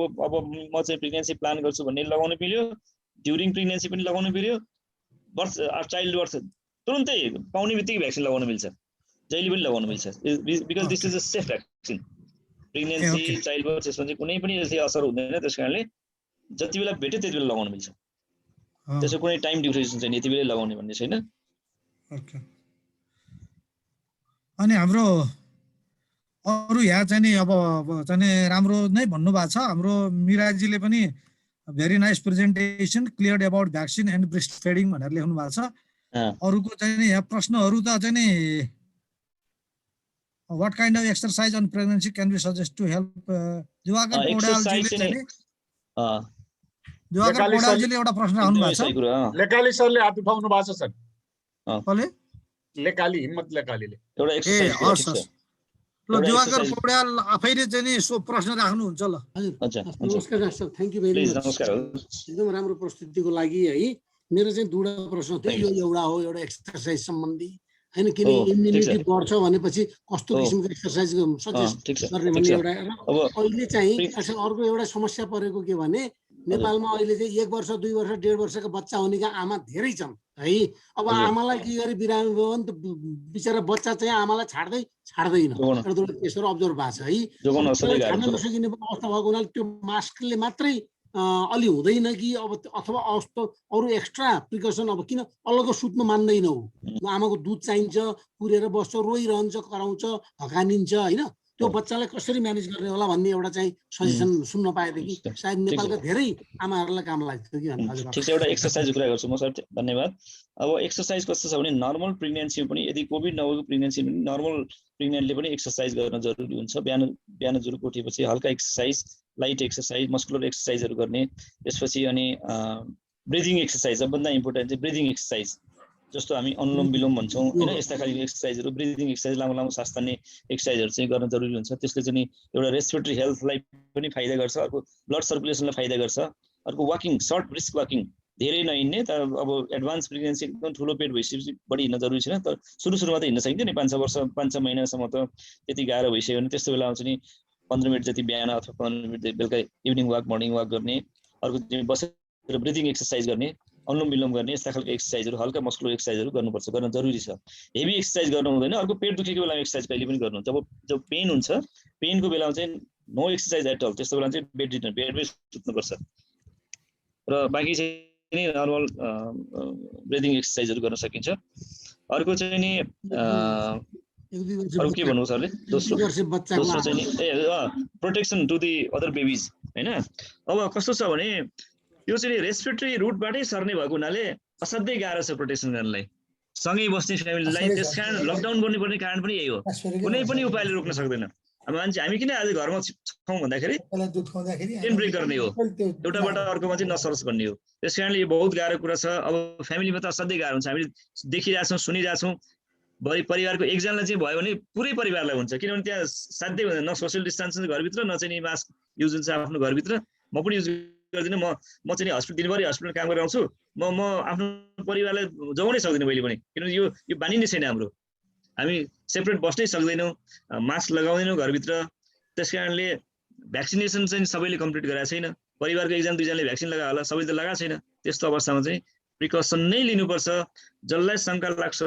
म चाहिँ प्रेग्नेन्सी प्लान गर्छु भन्ने लगाउनु मिल्यो, ड्युरिङ प्रेग्नेन्सी पनि लगाउनु मिल्यो, बर्थ चाइल्ड बर्थ तुरुन्तै पाउने बित्तिकै भ्याक्सिन लगाउनु मिल्छ, जहिले पनि लगाउनु मिल्छ। Because this is a safe vaccine. Pregnancy, child birth यसमा चाहिँ कुनै पनि यसले असर हुँदैन। त्यस कारणले जति बेला भेट्यो त्यति बेला लगाउनु मिल्छ, त्यसको कुनै टाइम ड्युरेसन छैन, यति बेला लगाउने भन्ने छैन। अनि हाम्रो अरू यहाँ चाहिँ नि अब चाहिँ राम्रो नै भन्नुभएको छ। हाम्रो मिराजीले पनि very nice presentation, clear about vaccine and breast feeding भनेर लेख्नु भएको छ। अरूको चाहिँ नि यहाँ प्रश्नहरू त चाहिँ नि what kind of exercise on pregnancy can be suggest to help. Diwakar पौडेलजीले चाहिँ नि दिवाकर पौडेलजीले एउटा प्रश्न राख्नु भएको छ। लेकाली सरले हात उठाउनु भएको छ सर। कसले? लेकाली, हिम्मत लेकालीले एउटा एक्सरसाइज। ल दिवाकर पौडेल आफैले चाहिँ नि सो प्रश्न राख्नुहुन्छ। ल नमस्कार doctor, thank you very much. एकदम राम्रो प्रस्तुतिको लागि है। मेरो चाहिँ दुईवटा प्रश्न थियो। यो एउटा हो, एउटा एक्सरसाइज सम्बन्धी हैन, किन इम्युनिटी बढ्छ भनेपछि कस्तो किसिमको एक्सरसाइज सजेस्ट गर्ने भन्ने एउटा। अहिले चाहिँ अर्को एउटा समस्या परेको के भने नेपालमा अहिले चाहिँ 1 वर्ष 2 वर्ष 1.5 वर्षका बच्चा हुनेका आमा धेरै छन् है। अब आमालाई के गरी बिरामी भयो भने त बिचरा बच्चा चाहिँ आमालाई छाड्दैन। एउटा केसहरू अब्जर्भ भएको छ है। छाड्न नसकिने अवस्था भएको हुनाले त्यो मास्कले मात्रै अलि हुँदैन कि अब अथवा अरू एक्स्ट्रा प्रिकसन, अब किन अलग सुत्न मान्दैनौ, आमाको दुध चाहिन्छ, पुरेर बस्छ, रोइरहन्छ, कराउँछ, हकानिन्छ होइन, त्यो बच्चालाई कसरी म्यानेज गर्ने होला भन्ने एउटा चाहिँ सजेसन सुन्न पाएदेखि सायद नेपालका धेरै आमाहरूलाई काम लाग्थ्यो कि भन्नु। ठिक छ, एउटा एक्सरसाइजको कुरा गर्छु म सर, धन्यवाद। अब एक्सरसाइज कस्तो छ भने नर्मल प्रेग्नेन्सी पनि, यदि कोभिड नभएको प्रेग्नेन्सी पनि नर्मल प्रेग्नेन्टले पनि एक्सरसाइज गर्न जरुरी हुन्छ। बिहान जुरुक उठेपछि हल्का एक्सरसाइज, लाइट एक्सरसाइज, मस्कुलर एक्सरसाइजहरू गर्ने। त्यसपछि अनि ब्रिदिङ एक्सरसाइज, सबभन्दा इम्पोर्टेन्ट चाहिँ ब्रिदिङ एक्सरसाइज, जस्तो हामी अनुलोम विलोम भन्छौँ होइन, यस्ता खालको एक्सरसाइजहरू, ब्रिदिङ एक्सरसाइज, लामो लामो सास तान्ने एक्सरसाइजहरू चाहिँ गर्न जरुरी हुन्छ। त्यसले चाहिँ एउटा रेस्पिरेटरी हेल्थलाई पनि फाइदा गर्छ, अर्को ब्लड सर्कुलेसनलाई फाइदा गर्छ, अर्को वाकिङ, सर्ट ब्रिस्क वाकिङ, धेरै नहिँड्ने। तर अब एडभान्स प्रेग्नेन्सी एकदम ठुलो पेट भइसकेपछि बढी हिँड्न जरुरी छैन, तर सुरुमा त हिँड्न सकिन्छ नि। 5-6 महिनासम्म त त्यति गाह्रो भइसक्यो भने त्यस्तो बेलामा चाहिँ 15 मिनट जति बिहान अथवा 15 मिनट बेलुका इभिनिङ वाक, मर्निङ वाक गर्ने, अर्को चाहिँ बसेर ब्रिदिङ एक्सरसाइज गर्ने, अनुलोम विलोम गर्ने, यस्ता खालको एक्सरसाइजहरू, हल्का मस्कुलर एक्सरसाइजहरू गर्नुपर्छ, गर्न जरुरी छ। हेभी एक्सरसाइज गर्नु हुँदैन। अर्को पेट दुखेको बेलामा एक्सरसाइज कहिले पनि गर्नु, जब पेन हुन्छ, पेनको बेलामा चाहिँ नो एक्सरसाइज एट अल, त्यस्तो बेला चाहिँ बेडमै सुत्नुपर्छ। र बाँकी चाहिँ नर्मल ब्रिदिङ एक्सरसाइजहरू गर्न सकिन्छ। अर्को चाहिँ नि अरू के भन्नु सरले? दोस्रो चाहिँ नि protection to the other babies होइन। अब कस्तो छ भने यो चाहिँ रेस्पिरेटरी रुटबाटै सर्ने भएको हुनाले असाध्यै गाह्रो छ प्रोटेक्सन गर्नलाई। सँगै बस्ने फ्यामिलीलाई। त्यस कारण लकडाउन गर्नुपर्ने कारण पनि यही हो, कुनै पनि उपायले रोक्न सक्दैन। अब मान्छे हामी किन आज घरमा छौँ भन्दाखेरि चेन ब्रेक गर्ने हो, एउटाबाट अर्कोमा चाहिँ नसरोस् भन्ने हो। त्यस कारणले यो बहुत गाह्रो कुरा छ। अब फ्यामिलीमा त असाध्यै गाह्रो हुन्छ, हामीले देखिरहेछौँ सुनिरहेछौँ। परिवारको एकजनालाई चाहिँ भयो भने पुरै परिवारलाई हुन्छ, किनभने त्यहाँ साध्यै हुँदैन, न सोसियल डिस्टेन्स घरभित्र, न चाहिँ मास्क युज हुन्छ आफ्नो घरभित्र। म पनि युज गर्दिनँ, म चाहिँ हस्पिटल दिनभरि हस्पिटल काम गरेर आउँछु, म आफ्नो परिवारलाई जोगाउनै सक्दिनँ मैले पनि, किनभने यो बानी नै छैन हाम्रो। हामी सेपरेट बस्नै सक्दैनौँ, मास्क लगाउँदैनौँ घरभित्र। त्यस कारणले भ्याक्सिनेसन चाहिँ सबैले कम्प्लिट गरेको छैन, परिवारको एकजना दुईजनाले भ्याक्सिन लगायो होला, सबैले त लगाएको छैन। त्यस्तो अवस्थामा चाहिँ प्रिकसन नै लिनुपर्छ। जसलाई शङ्का लाग्छ,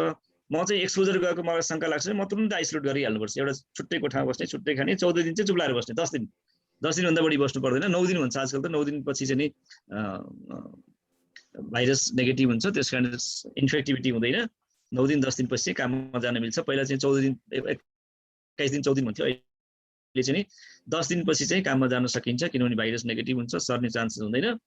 म चाहिँ एक्सपोजर गएको मलाई शङ्का लाग्छ, म तुरन्त आइसोलेट गरिहाल्नुपर्छ। एउटा छुट्टै कोठामा बस्ने, छुट्टै खाने, 14 दिन चाहिँ चुप लाएर बस्ने, 10 दिनभन्दा बढी बस्नु पर्दैन। 9 दिन हुन्छ आजकल त, 9 दिनपछि चाहिँ नि भाइरस नेगेटिभ हुन्छ, त्यस कारण इन्फेक्टिभिटी हुँदैन। 9 दिन 10 दिनपछि काममा जान मिल्छ। पहिला चाहिँ 14 दिन 21 दिन 14 दिन हुन्थ्यो, अहिले चाहिँ नि 10 दिनपछि चाहिँ काममा जान सकिन्छ, किनभने भाइरस नेगेटिभ हुन्छ, सर्ने चान्सेस हुँदैन।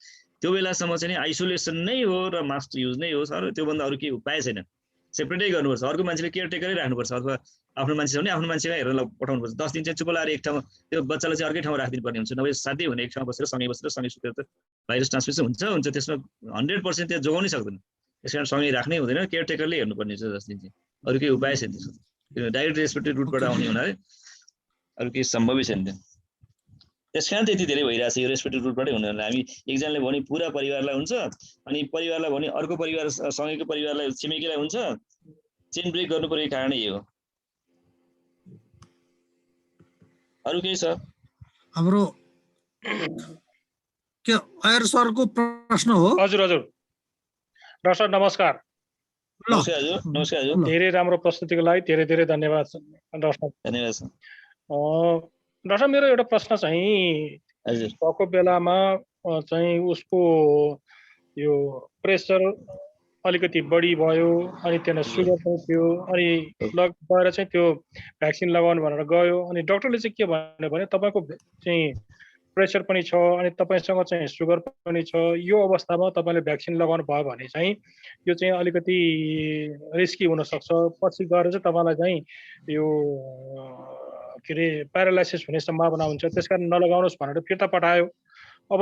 त्यो बेलासम्म चाहिँ नि आइसोलेसन नै हो र मास्क युज नै हो सर। त्योभन्दा अरू केही उपाय छैन। सेपरेटै गर्नुपर्छ, अर्को मान्छेले केयरटेकरै राख्नुपर्छ, अथवा आफ्नो मान्छे छ भने आफ्नो मान्छेलाई हेरेर पठाउनुपर्छ। 10 दिन चाहिँ चुप लाएर एक ठाउँमा त्यो बच्चालाई चाहिँ अर्कै ठाउँमा राखिदिनु पर्ने हुन्छ, नभए साध्यै हुने। एक ठाउँमा बसेर सँगै सुतेर त भाइरस ट्रान्समिसन हुन्छ, त्यसमा 100% त्यो जोगाउनै सक्दैन। त्यस कारण सँगै राख्नै हुँदैन, केयरटेकरले हेर्नुपर्ने हुन्छ 10 दिन चाहिँ। अरू केही उपाय छैन त्यसको, डाइरेक्ट रेस्पिरेटरी रुटबाट आउने हुनाले अरू केही सम्भवै छैन। त्यस कारण त्यति धेरै भइरहेछ, यो रेस्पिरेटरी रुटबाटै हुने हुनाले। हामी एकजनाले भने पुरा परिवारलाई हुन्छ, अनि परिवारलाई भने अर्को परिवार सँगैको परिवारलाई छिमेकीलाई हुन्छ। चेन ब्रेक गर्नु परेको कारणै यही हो, अरू केही छ? हाम्रो के अयर सरको प्रश्न हो? हजुर डाक्टर साहब नमस्कार। नमस्कार हजुर। धेरै राम्रो प्रस्तुतिको लागि धेरै धेरै धन्यवाद डाक्टर साहब। धन्यवाद सर। डाक्टर साहब मेरो एउटा प्रश्न चाहिँ भएको बेलामा चाहिँ उसको यो प्रेसर अलिकति बढी भयो, अनि त्यहाँ सुगर पनि थियो, अनि गएर चाहिँ त्यो भ्याक्सिन लगाउनु भनेर गयो। अनि डाक्टरले चाहिँ के भन्यो भने तपाईँको चाहिँ प्रेसर पनि छ, अनि तपाईँसँग चाहिँ सुगर पनि छ, यो अवस्थामा तपाईँले भ्याक्सिन लगाउनु भयो भने चाहिँ यो चाहिँ अलिकति रिस्की हुनसक्छ, पछि गएर चाहिँ तपाईँलाई चाहिँ यो के अरे प्यारालाइसिस हुने सम्भावना हुन्छ, त्यसकारण नलगाउनुहोस् भनेर फिर्ता पठायो। अब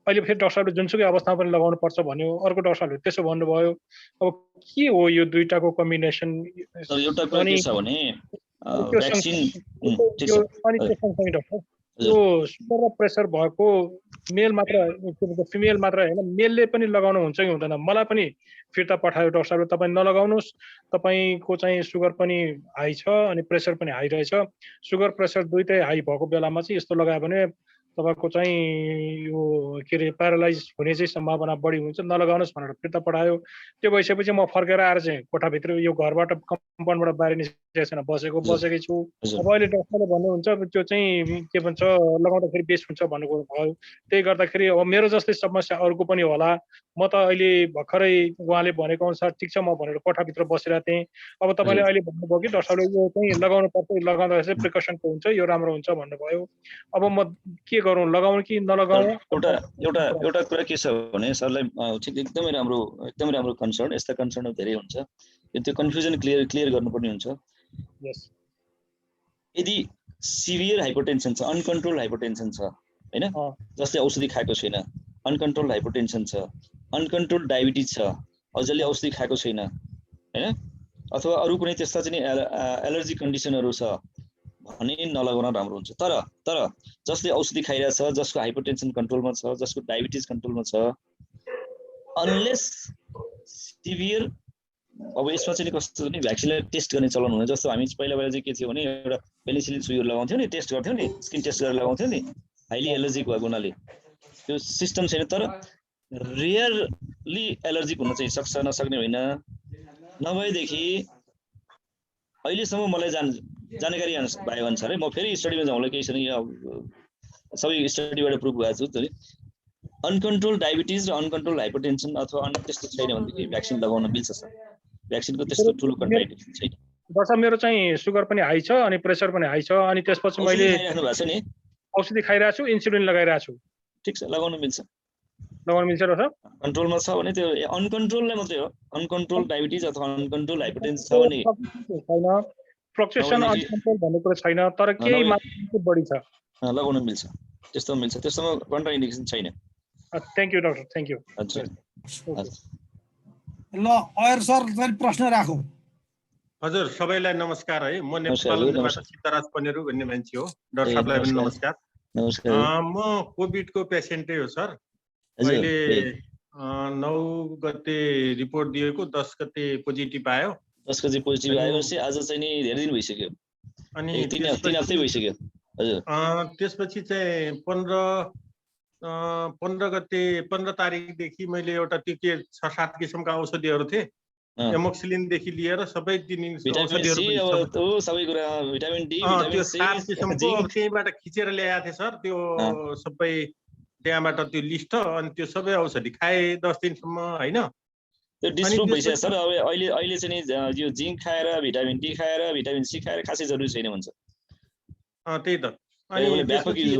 अहिले फेरि डाक्टर साहबले जुनसुकै अवस्थामा पनि लगाउनु पर्छ भन्यो, अर्को डाक्टर साहबले त्यसो भन्नुभयो। अब के हो यो दुईटाको कम्बिनेसन? एउटा कुरा के छ भने भ्याक्सिन यो सुगर र प्रेसर भएको मेल मात्र फिमेल मात्र हैन, मेलले पनि लगाउनु हुन्छ कि हुँदैन? मलाई पनि फिर्ता पठायो डाक्टर साहबले, तपाईँ नलगाउनुहोस्, तपाईँको चाहिँ सुगर पनि हाई छ अनि प्रेसर पनि हाई रहेछ, सुगर प्रेसर दुईटै हाई भएको बेलामा चाहिँ यस्तो लगायो भने तपाईँको चाहिँ यो के अरे प्यारालाइज हुने चाहिँ सम्भावना बढी हुन्छ, नलगाउनुहोस् भनेर फिर्ता पठायो। त्यो भइसकेपछि म फर्केर आएर चाहिँ कोठाभित्र यो घरबाट कम्पाउन्डबाट बाहिर निस्केको छैन, बसेकै छु। अब अहिले डाक्टरले भन्नुहुन्छ त्यो चाहिँ के भन्छ लगाउँदाखेरि बेस्ट हुन्छ भन्नुभयो। त्यही गर्दाखेरि अब मेरो जस्तै समस्या अरूको पनि होला। म त अहिले भर्खरै उहाँले भनेको अनुसार ठिक छ म भनेर कोठाभित्र बसिरहेको थिएँ। अब तपाईँले अहिले भन्नुभयो कि डाक्टरले यो चाहिँ लगाउनु पर्छ, लगाउँदा चाहिँ प्रिकसनको हुन्छ, यो राम्रो हुन्छ भन्नुभयो। अब म के गरौँ, लगाउँ कि नलगाउँ? एउटा कुरा के छ भने सरलाई ठिक एकदमै राम्रो कन्सर्न, यस्ता कन्सर्न धेरै हुन्छ, त्यो कन्फ्युजन क्लियर गर्नुपर्ने हुन्छ। यदि सिभियर हाइपरटेन्सन छ, अनकन्ट्रोल हाइपरटेन्सन छ हैन, जसले औषधि खाएको छैन, अनकन्ट्रोल हाइपरटेन्सन छ, अनकन्ट्रोल डायबिटिज छ, जसले औषधि खाएको छैन हैन, अथवा अरू कुनै त्यस्ता चाहिँ एलर्जी कन्डिसनहरू छ भने नलगाउन राम्रो हुन्छ। तर जसले औषधि खाइरहेछ, जसको हाइपरटेन्सन कन्ट्रोलमा छ, जसको डायबिटिज कन्ट्रोलमा छ, अनलेस सिभियर, अब यसमा चाहिँ कस्तो नि भ्याक्सिनलाई टेस्ट गर्ने चलन हुने, जस्तो हामी पहिला चाहिँ के थियो भने एउटा पेनिसिलिन सुईहरू लगाउँथ्यौँ नि, टेस्ट गर्थ्यौँ नि, स्किन टेस्ट गरेर लगाउँथ्यौँ नि, हाइली एलर्जिक भएको हुनाले त्यो सिस्टम छैन। तर रेयरली एलर्जिक हुन चाहिँ सक्छ, नसक्ने होइन। नभएदेखि अहिलेसम्म मलाई जानकारी भयो अनुसारै, म फेरि स्टडीमा जाउँला केही छैन, सबै स्टडीबाट प्रुभ भएको छु। अनकन्ट्रोल डायबिटिज र अनकन्ट्रोल हाइपरटेन्सन अथवा अन्य त्यस्तो छैन भनेदेखि भ्याक्सिन लगाउन मिल्छ सर। भ्याक्सिनको त्यस्तो ठुलो कन्ट्राइन्डिकेसन छैन। डाक्टर मेरो चाहिँ सुगर पनि हाई छ अनि प्रेसर पनि हाई छ, अनि त्यसपछि मैले खाइराख्नु भएको छ नि, औषधि खाइरहेको छु, इन्सुलिन लगाइरहेको छु। ठिक छ, लगाउन मिल्छ। लगाउन मिल्छ डाक्टर साहब? कन्ट्रोलमा छ भने त्यो अनकन्ट्रोललाई मात्रै हो। अनकन्ट्रोल डायबिटिज अथवा अनकन्ट्रोल हाइपरटेन्सन छ भने छैन, फ्लक्चुएसन अनकन्ट्रोल भन्ने कुरा छैन, तर केही मात्रामा बढी छ, लगाउन मिल्छ। त्यस्तो मिल्छ, त्यस्तोमा कन्ट्राइन्डिकेसन छैन। Thank you doctor, thank you. हजुर ल अयर सर चाहिँ प्रश्न राखौँ। हजुर सबैलाई नमस्कार है। म नेपालबाट सिद्धराज पनेरू भन्ने मान्छे हो। डाक्टर साहबलाई पनि नमस्कार। म कोभिडको पेसेन्टै हो सर। अहिले 9 गते रिपोर्ट दिएको, 10 गते पोजिटिभ आयो। 10 गते पोजिटिभ आएपछि आज चाहिँ नि धेरै दिन भइसक्यो, अनि 3 हप्तै भइसक्यो। हजुर त्यसपछि चाहिँ 15 गते 15 तारिकदेखि मैले एउटा त्यो के 6-7 किसिमका औषधिहरू थिए, एमोक्सिलिनदेखि लिएर सबै औषधिहरू सबै कुरा भिटामिन डी त्यो 7 किसिमको त्यहीँबाट खिचेर ल्याएको थिएँ सर। त्यो सबै त्यहाँबाट त्यो लिस्ट, अनि त्यो सबै औषधि खाए 10 दिनसम्म होइन। त्यो डिस्प्रुभ भइसक्यो सर। अब अहिले चाहिँ नि यो जिङ्क खाएर, भिटामिन डी खाएर, भिटामिन सी खाएर खासै जरुरी छैन भन्छ। त्यही त। अनि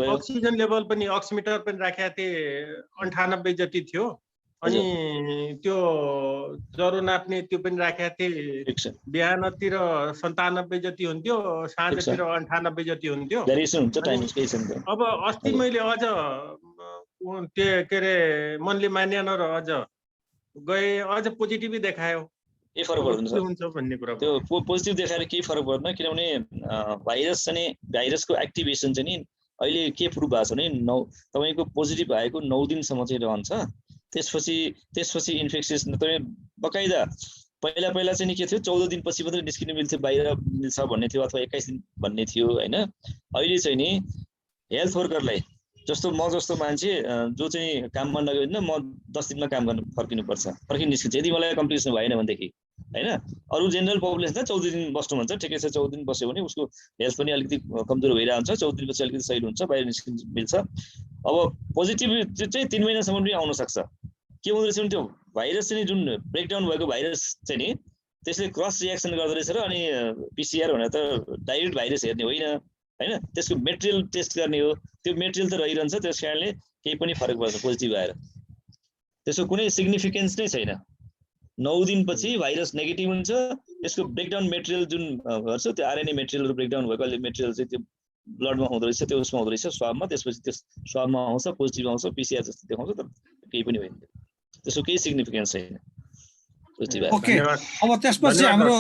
अक्सिजन लेभल पनि अक्सिमिटर पनि राखेका थिएँ, 98 जति थियो। अनि त्यो ज्वरो नाप्ने त्यो पनि राखेका थिएँ, बिहानतिर 97 जति हुन्थ्यो, साँझतिर 98 जति हुन्थ्यो। अब अस्ति मैले अझ त्यो के अरे मनले मान्यान र अझ गए, अझ पोजिटिभै देखायो। के फरक पर्दैन सर भन्ने कुरा? त्यो पोजिटिभ देखाएर केही फरक पर्दैन, किनभने भाइरस चाहिँ भाइरसको एक्टिभेसन चाहिँ नि अहिले के प्रुभ भएको छ भने तपाईँको पोजिटिभ आएको 9 दिनसम्म चाहिँ रहन्छ। त्यसपछि इन्फेक्सन तपाईँ बकाइदा पहिला चाहिँ नि के थियो, 14 दिनपछि मात्रै निस्किनु मिल्थ्यो, बाहिर मिल्छ भन्ने थियो, अथवा 21 दिन भन्ने थियो होइन। अहिले चाहिँ नि हेल्थ वर्करलाई जस्तो म जस्तो मान्छे जो चाहिँ काममा नगइदिन, म 10 दिनमा काम गर्न फर्किनु निस्किन्छ यदि मलाई कम्प्लिकेसन भएन भनेदेखि होइन। अरू जेनरल पपुलेसन त 14 दिन बस्नु भन्छ, ठिकै छ। 14 दिन बस्यो भने उसको हेल्थ पनि अलिकति कमजोर भइरहेको हुन्छ, 14 दिनपछि अलिकति सही हुन्छ, बाहिर निस्किनु मिल्छ। अब पोजिटिभ चाहिँ 3 महिनासम्म पनि आउन सक्छ। के हुँदो रहेछ भने त्यो भाइरस चाहिँ जुन ब्रेकडाउन भएको भाइरस चाहिँ नि त्यसले क्रस रियाक्सन गर्दो रहेछ र अनि पिसिआर भनेर त डाइरेक्ट भाइरस हेर्ने होइन होइन, त्यसको मेटेरियल टेस्ट गर्ने हो। त्यो मेटेरियल त रहिरहन्छ, त्यस कारणले केही पनि फरक पर्दैन पोजिटिभ आएर। त्यसको कुनै सिग्निफिकेन्स नै छैन। 9 दिनपछि भाइरस नेगेटिभ हुन्छ, त्यसको ब्रेकडाउन मेटेरियल जुन गर्छ त्यो आरएनए मेटेरियलहरू ब्रेकडाउन भएको मेटेरियल चाहिँ त्यो ब्लडमा हुँदो रहेछ, त्यो उसमा हुँदो रहेछ स्वाबमा। त्यसपछि त्यस स्वाबमा आउँछ, पोजिटिभ आउँछ, पिसिआर जस्तो देखाउँछ, तर केही पनि होइन, त्यसको केही सिग्निफिकेन्स छैन। ओके, अब त्यसपछि हाम्रो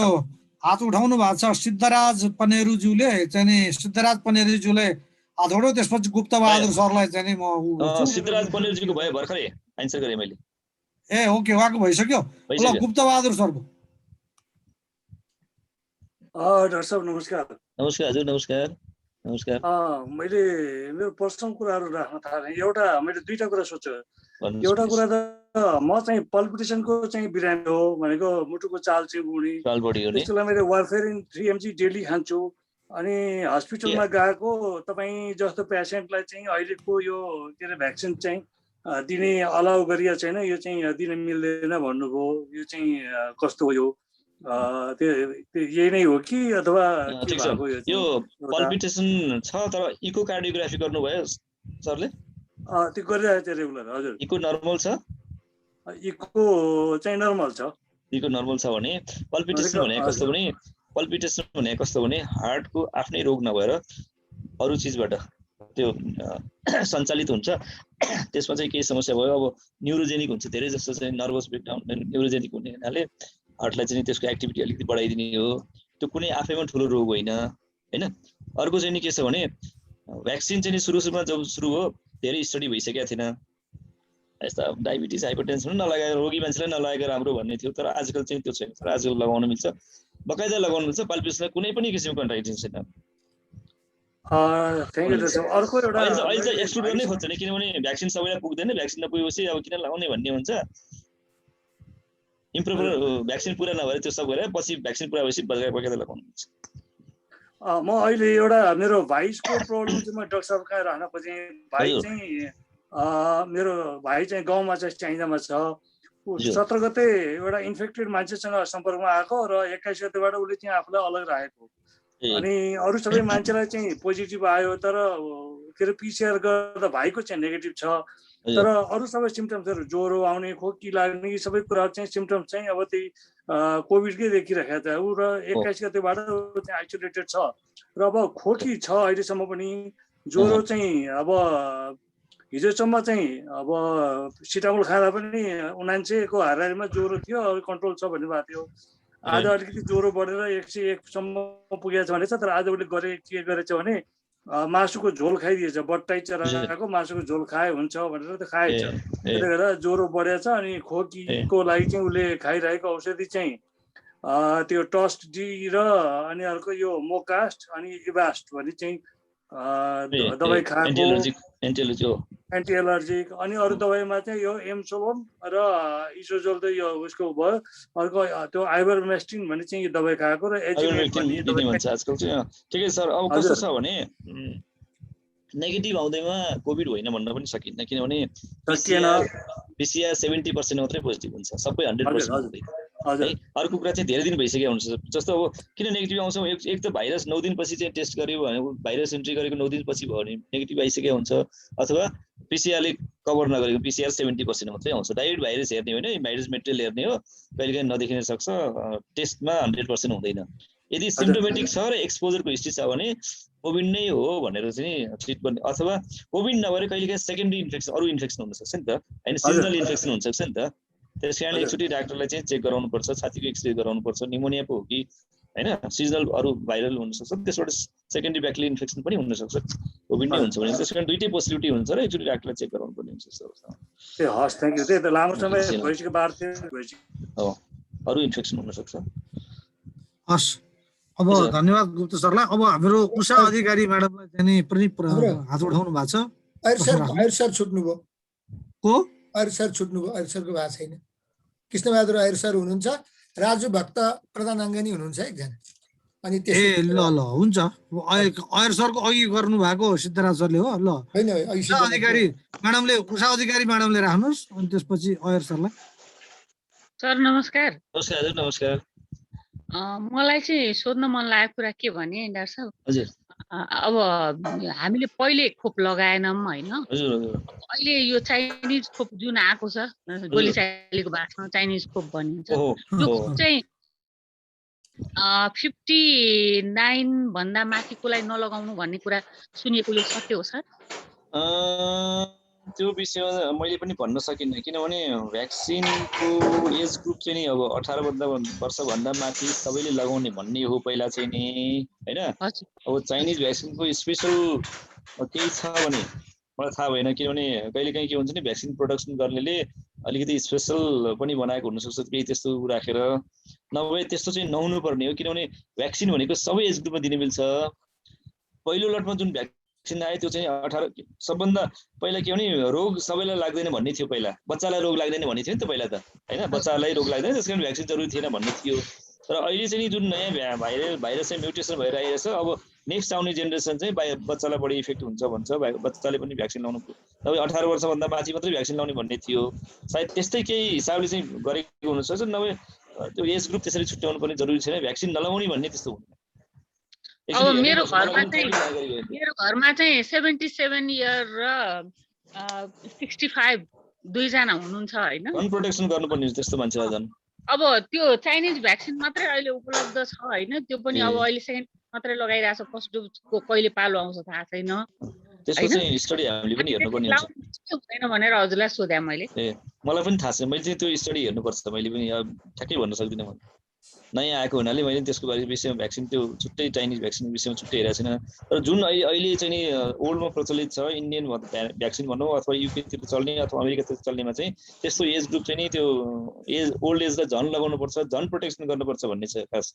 हात उठाउनु भएको छ सिद्धराज पनेरूज्यूले चाहिँ नि, सिद्धराज पनेरूज्यूले हात उठाउ, त्यसपछि गुप्तबहादुर सरलाई चाहिँ नि म सिद्धराज पनेरूज्यूको भयो भर्खरै एन्सर गरेँ मैले। ए ओके, उहाँको भइसक्यो। ल गुप्तबहादुर सरको। डाक्टर साहब नमस्कार। नमस्कार हजुर, नमस्कार नमस्कार। मैले मेरो पर्सनल कुराहरू राख्न थालेँ। एउटा मैले 2टा कुरा सोचेँ। एउटा कुरा त म चाहिँ पल्पिटेसनको चाहिँ बिरामी हो भनेको, मुटुको चाल चाहिँ उड्ने, त्यसको लागि मैले वारफेरिन 3 mg डेली खान्छु। अनि हस्पिटलमा गएको तपाईँ जस्तो पेसेन्टलाई चाहिँ अहिलेको यो के अरे भ्याक्सिन चाहिँ दिने अलाउ गरिएको छैन, यो चाहिँ दिन मिल्दैन भन्नुभयो। यो चाहिँ कस्तो हो? यो यही नै हो कि अथवा यो पल्पिटेसन छ तर इकोकार्डियोग्राफी गर्नुभयो सरले? त्यो गरिरहेको थियो रेगुलर। हजुर, इको नर्मल छ? इको चाहिँ नर्मल छ। इको नर्मल छ भने पल्पिटेसन भने कस्तो भने, पल्पिटेसन भने कस्तो भने हार्टको आफ्नै रोग नभएर अरू चिजबाट त्यो सञ्चालित हुन्छ। त्यसमा चाहिँ केही समस्या भयो, अब न्युरोजेनिक हुन्छ, धेरै जस्तो चाहिँ नर्भस ब्रेकडाउन न्युरोजेनिक हुने हुनाले हार्टलाई चाहिँ त्यसको एक्टिभिटी अलिकति बढाइदिने हो। त्यो कुनै आफैमा ठुलो रोग होइन होइन। अर्को चाहिँ नि के छ भने भ्याक्सिन चाहिँ सुरुमा जब सुरु हो धेरै स्टडी भइसकेको थिएन, यस्ता डायबिटिज हाइपरटेन्सन नलगाएर रोगी मान्छेलाई नलगाएको राम्रो भन्ने थियो, तर आजकल चाहिँ त्यो छैन। तर आजकल लगाउन मिल्छ, बकाइदा लगाउनु मिल्छ। पल्पिटेसनलाई कुनै पनि किसिमको कन्ट्राइन्डिकेसन छैन। अहिले चाहिँ एक्सक्लुड गर्नै खोज्छ नि, किनभने भ्याक्सिन सबैलाई पुग्दैन, भ्याक्सिन नपुगेपछि अब किन लगाउने भन्ने हुन्छ। इम्प्रोपर भ्याक्सिन पुरा नभएर त्यो सब गरेर पछि भ्याक्सिन पुरा भएपछि बकाइदा लगाउनु मिल्छ। म अहिले एउटा मेरो भाइसको प्रब्लम चाहिँ म डाक्टर साहब कहाँ राख्न खोजेँ। भाइ चाहिँ मेरो भाइ चाहिँ गाउँमा चाहिँ चाइनामा छ। 17 गते एउटा इन्फेक्टेड मान्छेसँग सम्पर्कमा आएको र 21 गतेबाट उसले चाहिँ आफूलाई अलग राखेको। अनि अरू सबै मान्छेलाई चाहिँ पोजिटिभ आयो, तर के अरे पिसिआर गर्दा भाइको चाहिँ नेगेटिभ छ। तर अरू सबै सिम्टम्सहरू ज्वरो आउने खोकी लाग्ने यी सबै कुरा चाहिँ सिम्टम्स चाहिँ अब त्यही कोभिडकै देखिरहेको छ ऊ र 21 गतेबाट चाहिँ आइसोलेटेड छ र अब खोकी छ अहिलेसम्म पनि ज्वरो चाहिँ अब हिजोसम्म चाहिँ अब सिटामोल खाँदा पनि 99 को हाराहारीमा ज्वरो थियो अब कन्ट्रोल छ भन्ने भएको थियो आज अलिकति ज्वरो बढेर 101 सम्म पुगेको छ भनेछ तर आज उसले के गरेछ भने मासुको झोल खाइदिएछ बट्टाई चराको मासुको झोल खाए हुन्छ भनेर त खाएछ त्यसले गर्दा ज्वरो बढेछ अनि खोकीको लागि चाहिँ उसले खाइरहेको औषधि चाहिँ त्यो टस्ट डी र अनि अर्को यो मोकास्ट अनि इभास्ट भन्ने चाहिँ दबाई खाएको एन्टी एलर्जिक अनि अरू दबाईमा चाहिँ यो एम्सोलोम र इसोजोल त यो उसको भयो अर्को त्यो आइभरमेक्टिन भन्ने चाहिँ यो दबाई खाएको र आजकल चाहिँ ठिकै सर अब कस्तो छ भने नेगेटिभ आउँदैमा कोभिड होइन भन्न पनि सकिन्न किनभने पिसिआर 70% मात्रै पोजिटिभ हुन्छ सबै 100% हुँदैन है अर्को कुरा चाहिँ धेरै दिन भइसक्यो हुन्छ जस्तो अब किन नेगेटिभ आउँछ एक त भाइरस 9 दिनपछि चाहिँ टेस्ट गर्यो भने भाइरस एन्ट्री गरेको 9 दिनपछि भयो भने नेगेटिभ आइसकेको हुन्छ अथवा पिसिआरले कभर नगरेको पिसिआर 70% मात्रै आउँछ डाइरेक्ट भाइरस हेर्ने होइन भाइरस मेटेरियल हेर्ने हो कहिलेकाहीँ नदेखिन सक्छ टेस्टमा 100% हुँदैन यदि सिम्प्टोमेटिक छ र एक्सपोजरको हिस्ट्री छ भने कोभिड नै हो भनेर चाहिँ ट्रिट गर्ने अथवा कोभिड नभएर कहिलेकाहीँ सेकेन्डरी इन्फेक्सन अरू इन्फेक्सन हुनसक्छ नि त होइन सिजनल इन्फेक्सन हुनसक्छ नि त त्यस कारण एकचोटि डाक्टरलाई चाहिँ चेक गराउनु पर्छ छातीको एक्सरे गराउनु पर्छ निमोनिया पो हो कि होइन सिजनल अरू भाइरल हुनसक्छ त्यसबाट सेकेन्डरी ब्याक्टेरियल इन्फेक्सन पनि हुनसक्छ कोभिड नै हुन्छ भने त्यस कारण दुईटै पोसिबिलिटी हुन्छ र एकचोटि डाक्टरलाई चेक गराउनु पर्ने हुन्छ हस् थ्याङ्क यू त्यही त लामो समय भइसक्यो बार हो अरू इन्फेक्सन हुनसक्छ हस् अब धन्यवाद गुप्ता सरलाई अब हाम्रो उषा अधिकारी म्याडमलाई चाहिँ पनि हात उठाउनु भएको छ आयर सर छुट्नुभयो को आयर सर छुट्नुभयो आयर सरको भएको छैन कृष्णबहादुर आयर सर हुनुहुन्छ राजु भक्त प्रधान अङ्गनी हुनुहुन्छ एकजना अनि ए ल ल हुन्छ आयर सरको अघि गर्नु भएको सिद्धराज सरले हो ल हैन उषा अधिकारी म्याडमले राख्नुस् अनि त्यसपछि आयर सरलाई सर नमस्कार नमस्कार नमस्कार मलाई चाहिँ सोध्न मन लागेको कुरा के भने डाक्टर साहब हजुर अब हामीले पहिले खोप लगाएनौँ होइन अहिले यो चाइनिज खोप जुन आएको छ गोलीचालीको भाषामा चाइनिज खोप भनिन्छ त्यो खोप चाहिँ 59 भन्दा माथिकोलाई नलगाउनु भन्ने कुरा सुनिएको यो सत्य हो सर त्यो विषयमा मैले पनि भन्न सकिनँ किनभने भ्याक्सिनको एज ग्रुप चाहिँ नि अब 18 वर्षभन्दा माथि सबैले लगाउने भन्ने हो पहिला चाहिँ नि होइन अब चाइनिज भ्याक्सिनको स्पेसल केही छ भने मलाई थाहा भएन किनभने कहिलेकाहीँ के हुन्छ नि भ्याक्सिन प्रोडक्सन गर्नेले अलिकति स्पेसल पनि बनाएको हुनसक्छ केही त्यस्तो राखेर नभए त्यस्तो चाहिँ नहुनु पर्ने हो किनभने भ्याक्सिन भनेको सबै एज ग्रुपमा दिने मिल्छ पहिलो लटमा जुन भ्याक्सिन आयो त्यो चाहिँ 18 सबभन्दा पहिला के भने रोग सबैलाई लाग्दैन भन्ने थियो पहिला बच्चालाई रोग लाग्दैन भन्ने थियो नि त पहिला त होइन बच्चालाई रोग लाग्दैन त्यसकारण भ्याक्सिन जरुरी थिएन भन्ने थियो तर अहिले चाहिँ जुन नयाँ भाइरस चाहिँ म्युटेसन भएर आइरहेछ अब नेक्स्ट आउने जेनेरेसन चाहिँ बच्चालाई बढी इफेक्ट हुन्छ भन्छ बच्चाले पनि भ्याक्सिन लाउनु नभए 18 वर्षभन्दा माथि मात्रै भ्याक्सिन लाउने भन्ने थियो सायद त्यस्तै केही हिसाबले चाहिँ गरेको हुनसक्छ नभए त्यो एज ग्रुप त्यसरी छुट्याउनु पनि जरुरी छैन भ्याक्सिन नलाउने भन्ने त्यस्तो हुँदैन अब मेरो घरमा चाहिँ 77 इयर र 65 दुईजना हुनुहुन्छ हैन गन प्रोटेक्सन गर्नुपर्ने त्यस्तो मान्छेलाई झन् अब त्यो चाइनिज भ्याक्सिन मात्रै अहिले उपलब्ध छ हैन त्यो पनि अब अहिले सेकेन्ड मात्रै लगाइरहेछ फर्स्ट डोजको कहिले पालो आउँछ थाहा छैन त्यसको चाहिँ स्टडी हामीले पनि हेर्नुपर्ने हुन्छ हुँदैन भनेर हजुरलाई सोधे मैले ए मलाई पनि थाहा छ मैले चाहिँ त्यो स्टडी हेर्नुपर्छ मैले पनि ठ्याक्कै भन्न सक्दिनँ म नयाँ आएको हुनाले मैले त्यसको विषयमा भ्याक्सिन त्यो छुट्टै चाइनिज भ्याक्सिनको विषयमा छुट्टै हेरेको छैन तर जुन अहिले चाहिँ नि ओल्डमा प्रचलित छ इन्डियन भ्याक्सिन भनौँ अथवा युकेतिर चल्ने अथवा अमेरिकातिर चल्नेमा चाहिँ त्यस्तो एज ग्रुप चाहिँ नि त्यो ओल्ड एजलाई झन् लगाउनुपर्छ झन् प्रोटेक्सन गर्नुपर्छ भन्ने छ खास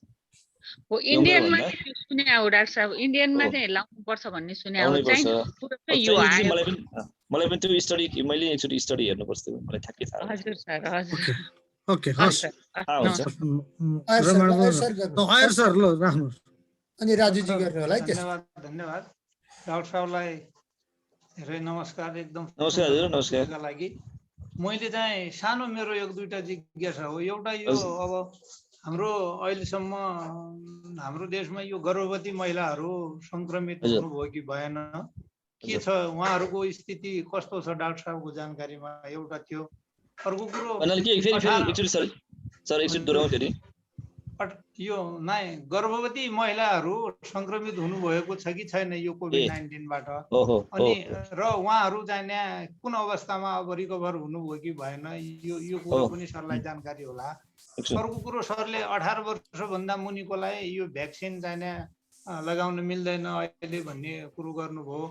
हो इन्डियनमा सुने हो डाक्टर साहब इन्डियनमा चाहिँ लाउनुपर्छ भन्ने सुने हो मलाई पनि त्यो स्टडी मैले एकचोटि स्टडी हेर्नुपर्छ मलाई ठ्याक्कै थाहा हजुर सर हजुर ओके हस् आयर सर ल राख्नुस् अनि राजुजी गर्नु होला है धन्यवाद डाक्टर साहबलाई धेरै नमस्कार एकदम नमस्कार हजुर नमस्कार लागि मैले चाहिँ सानो मेरो एक दुईटा जिज्ञासा हो एउटा यो अब हाम्रो अहिलेसम्म हाम्रो देशमा यो गर्भवती महिलाहरू संक्रमित हुनुभयो कि भएन के छ उहाँहरूको स्थिति कस्तो छ डाक्टर साहबको जानकारीमा एउटा थियो। अर्को कुरो यो गर्भवती महिलाहरू संक्रमित हुनुभएको छ कि छैन यो कोभिड-19बाट, अनि र उहाँहरू चाहिँ कुन अवस्थामा अब रिकभर हुनुभयो कि भएन यो कुरो पनि सरलाई जानकारी होला। अर्को कुरो सरले 18 वर्षभन्दा मुनिकोलाई यो भ्याक्सिन चाहिँ लगाउन मिल्दैन अहिले भन्ने कुरो गर्नुभयो,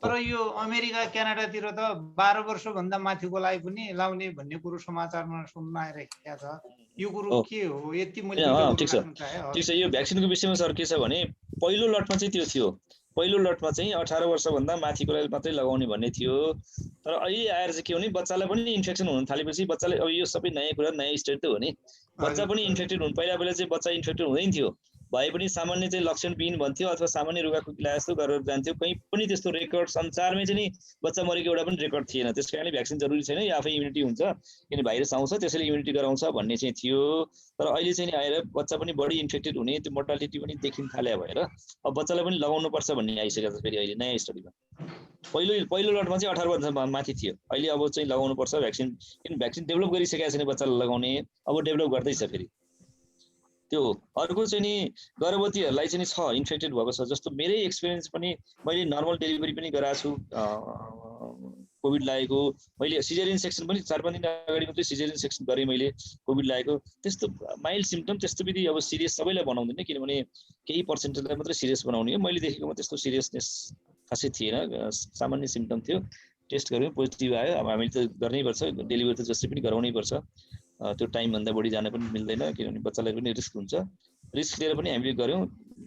तर यो अमेरिका क्यानाडातिर त 12 वर्षभन्दा माथिकोलाई पनि लाउने भन्ने कुरो समाचारमा सुन्न आइरहेको छ। यो कुरो के हो? यति मैले ठिक छ। यो भ्याक्सिनको विषयमा सर के छ भने पहिलो लटमा चाहिँ त्यो थियो, पहिलो लटमा चाहिँ 18 वर्षभन्दा माथिकोलाई मात्रै लगाउने भन्ने थियो। तर अहिले आएर चाहिँ के हो भने बच्चालाई पनि इन्फेक्सन हुन थालेपछि बच्चाले अब यो सबै नयाँ कुरा नयाँ स्टेट त हो नि, बच्चा पनि इन्फेक्टेड हुनु पहिला चाहिँ बच्चा इन्फेक्टेड हुँदैन थियो, भए पनि सामान्य चाहिँ लक्षणविहीन भन्थ्यो अथवा सामान्य रुगाखोकी जस्तो गरेर जान्थ्यो। कहीँ पनि त्यस्तो रेकर्ड संसारमै चाहिँ नि बच्चा मरेको एउटा पनि रेकर्ड थिएन। त्यस कारणले भ्याक्सिन जरुरी छैन, यो आफै इम्युनिटी हुन्छ, किन भाइरस आउँछ त्यसैले इम्युनिटी गराउँछ भन्ने चाहिँ थियो। तर अहिले चाहिँ नि आएर बच्चा पनि बढी इन्फेक्टेड हुने, त्यो मोर्टालिटी पनि देखिन थाले भएर अब बच्चालाई पनि लगाउनु पर्छ भन्ने आइसकेको छ फेरि अहिले नयाँ स्टडीमा। पहिलो लटमा चाहिँ 18 वर्ष माथि थियो, अहिले अब चाहिँ लगाउनु पर्छ भ्याक्सिन, किन भ्याक्सिन डेभलप गरिसकेको छैन बच्चालाई लगाउने, अब डेभलप गर्दैछ फेरि त्यो। अर्को चाहिँ नि गर्भवतीहरूलाई चाहिँ छ इन्फेक्टेड भएको छ, जस्तो मेरै एक्सपिरियन्स पनि मैले नर्मल डेलिभरी पनि गराएको छु, कोभिड लागेको मैले सिजेरियन सेक्सन पनि 4-5 दिन अगाडि मात्रै सिजेरियन सेक्सन गरेँ मैले, कोभिड लागेको त्यस्तो माइल्ड सिम्पटम, त्यस्तो विधि अब सिरियस सबैलाई बनाउँदैन, किनभने केही पर्सेन्टेजलाई मात्रै सिरियस बनाउने हो। मैले देखेकोमा त्यस्तो सिरियसनेस खासै थिएन, सामान्य सिम्टम थियो, टेस्ट गऱ्यौँ पोजिटिभ आयो। अब हामीले त गर्नैपर्छ, डेलिभरी त जसरी पनि गराउनै पर्छ, त्यो टाइमभन्दा बढी जान पनि मिल्दैन, किनभने बच्चालाई पनि रिस्क हुन्छ। रिस्क लिएर पनि हामीले गऱ्यौँ,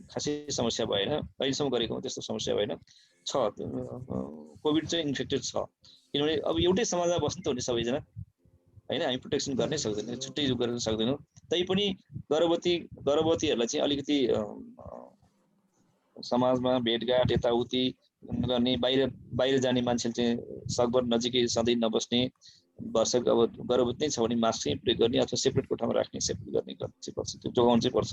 खासै समस्या भएन, अहिलेसम्म गरेको त्यस्तो समस्या भएन। छ कोभिड चाहिँ इन्फेक्टेड छ, किनभने अब एउटै समाजमा बस्नु त हुने सबैजना होइन, हामी प्रोटेक्सन गर्नै सक्दैनौँ, छुट्टै गर्न सक्दैनौँ। तैपनि गर्भवतीहरूलाई चाहिँ अलिकति समाजमा भेटघाट यताउति गर्ने, बाहिर जाने मान्छेले चाहिँ सकभर नजिकै सधैँ नबस्ने, वर्षक अब गर्भवती नै छ भने मास्क चाहिँ प्रयोग गर्ने अथवा सेपरेट कोठामा राख्ने, सेपरेट गर्ने चाहिँ पर्छ, त्यो जोगाउनु चाहिँ पर्छ।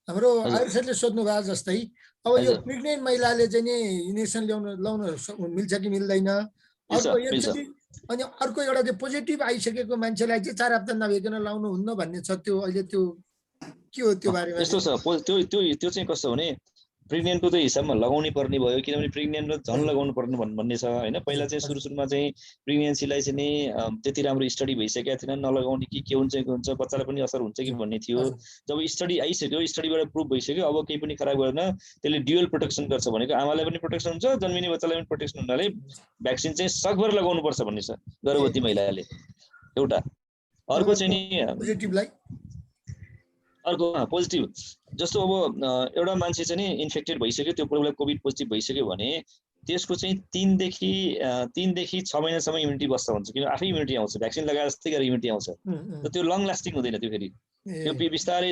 हाम्रो आयुषले सोध्नु भएको जस्तै अब यो प्रेग्नेन्ट महिलाले चाहिँ नि इन्जेक्सन लाउन मिल्छ कि मिल्दैन, अनि अर्को एउटा चाहिँ पोजिटिभ आइसकेको मान्छेलाई चाहिँ 4 हप्ता नभइकन लाउनु हुन्न भन्ने छ, त्यो अहिले त्यो के हो त्यो बारेमा? यस्तो छ, त्यो चाहिँ कस्तो भने प्रेग्नेन्टको त हिसाबमा लगाउनै पर्ने भयो, किनभने प्रेग्नेन्ट झन् लगाउनु पर्ने भन्ने छ होइन। पहिला चाहिँ सुरुमा चाहिँ प्रेग्नेन्सीलाई चाहिँ नि त्यति राम्रो स्टडी भइसकेको थिएन, नलगाउने कि के हुन्छ बच्चालाई पनि असर हुन्छ कि भन्ने थियो। जब स्टडी आइसक्यो, स्टडीबाट प्रुभ भइसक्यो अब केही पनि खराब गरेन, त्यसले ड्युअल प्रोटेक्सन गर्छ भनेको आमालाई पनि प्रोटेक्सन हुन्छ, जन्मिने बच्चालाई पनि प्रोटेक्सन हुनाले भ्याक्सिन चाहिँ सकभर लगाउनु पर्छ भन्ने छ गर्भवती महिलाले एउटा। अर्को चाहिँ नि अर्को पोजिटिभ, जस्तो अब एउटा मान्छे चाहिँ नि इन्फेक्टेड भइसक्यो, त्यो बेला कोभिड पोजिटिभ भइसक्यो भने त्यसको चाहिँ 3 देखि 6 महिनासम्म इम्युनिटी बस्छ भन्छ, किन आफै इम्युनिटी आउँछ, भ्याक्सिन लगाए जस्तै गरेर इम्युनिटी आउँछ। र त्यो लङ लास्टिङ हुँदैन, त्यो फेरि त्यो बिस्तारै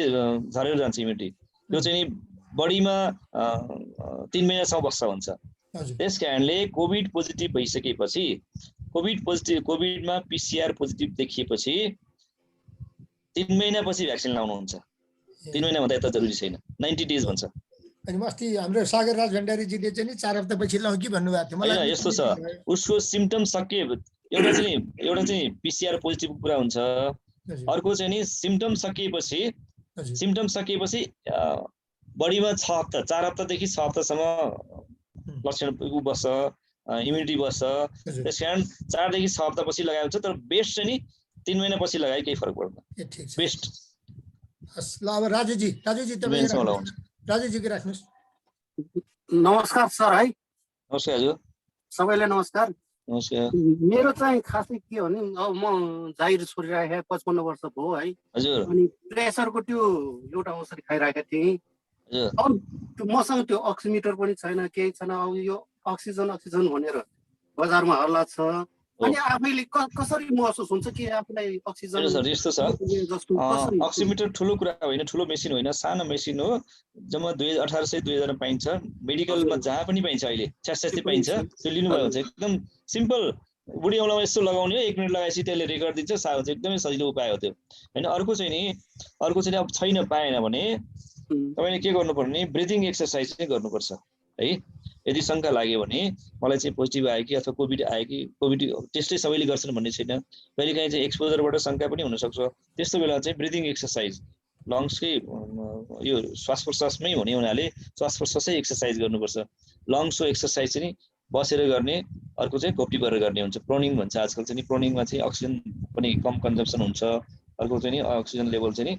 झरेर जान्छ इम्युनिटी, त्यो चाहिँ बडीमा 3 महिनासम्म बस्छ भन्छ। त्यस कारणले कोभिड पोजिटिभ भइसकेपछि कोभिडमा पिसिआर पोजिटिभ देखिएपछि 3 महिनापछि भ्याक्सिन लाउनुहुन्छ, 3 महिना भन्दा यता जरुरी छैन, 90 डेज भन्छ। अनि अस्ति हाम्रो सागर राज भण्डारीजीले चाहिँ 4 हप्ता पछि लाउँ कि भन्नुभएको थियो। मलाई यस्तो छ, उसको सिम्पटम सके एउटा चाहिँ पिसिआर पोजिटिभ कुरा हुन्छ, अर्को चाहिँ नि सिम्पटम सकिएपछि बडीमा 4 हप्तादेखि 6 हप्तासम्म लक्षण बस्छ, इम्युनिटी बस्छ। त्यसकारण 4 देखि 6 हप्तापछि लगाएको छ, तर बेस्ट चाहिँ नि 3 महिनापछि लगाए केही फरक पर्दैन, बेस्ट। ल अब राजुजी के राख्नुहोस्। नमस्कार सर है। नमस्कार हजुर, सबैलाई नमस्कार। नमस्कार। मेरो चाहिँ खासै के हो भने अब म जागिर छोडिराखेँ, 55 वर्ष भयो है हजुर, अनि प्रेसरको त्यो एउटा औषधि खाइराखेको थिएँ। अब मसँग त्यो अक्सिमिटर पनि छैन, केही छैन, अब यो अक्सिजन भनेर बजारमा हल्ला छ, अनि आफैले कसरी महसुस हुन्छ कि आफूलाई अक्सिजन? यस्तो छ, अक्सिमिटर ठुलो कुरा होइन, ठुलो मेसिन होइन, सानो मेसिन हो, जम्मा 1800-2000 पाइन्छ, मेडिकलमा जहाँ पनि पाइन्छ, अहिले 600 पाइन्छ, त्यो लिनुभयो हुन्छ। एकदम सिम्पल, बुढी औँलामा यस्तो लगाउने हो, 1 मिनट लगाएपछि त्यसले रेकर्ड दिन्छ, एकदमै सजिलो उपाय हो त्यो होइन। अर्को चाहिँ अब छैन, पाएन भने तपाईँले के गर्नुपर्ने ब्रिदिङ एक्सर्साइज चाहिँ गर्नुपर्छ है। यदि शङ्का लाग्यो भने मलाई चाहिँ पोजिटिभ आयो कि अथवा कोभिड आयो कि, कोभिड टेस्टै सबैले गर्छन् भन्ने छैन, कहिलेकाहीँ चाहिँ एक्सपोजरबाट शङ्का पनि हुनसक्छ। त्यस्तो बेला चाहिँ ब्रिदिङ एक्सर्साइज लङ्सकै यो श्वास प्रश्वासमै हुने हुनाले श्वास प्रश्वासै एक्सर्साइज गर्नुपर्छ। लङ्सको एक्सर्साइज चाहिँ बसेर गर्ने, अर्को चाहिँ घोप्टी गरेर गर्ने हुन्छ, प्रोनिङ भन्छ आजकल चाहिँ। प्रोनिङमा चाहिँ अक्सिजन पनि कम कन्जम्सन हुन्छ, अर्को चाहिँ नि अक्सिजन लेभल चाहिँ नि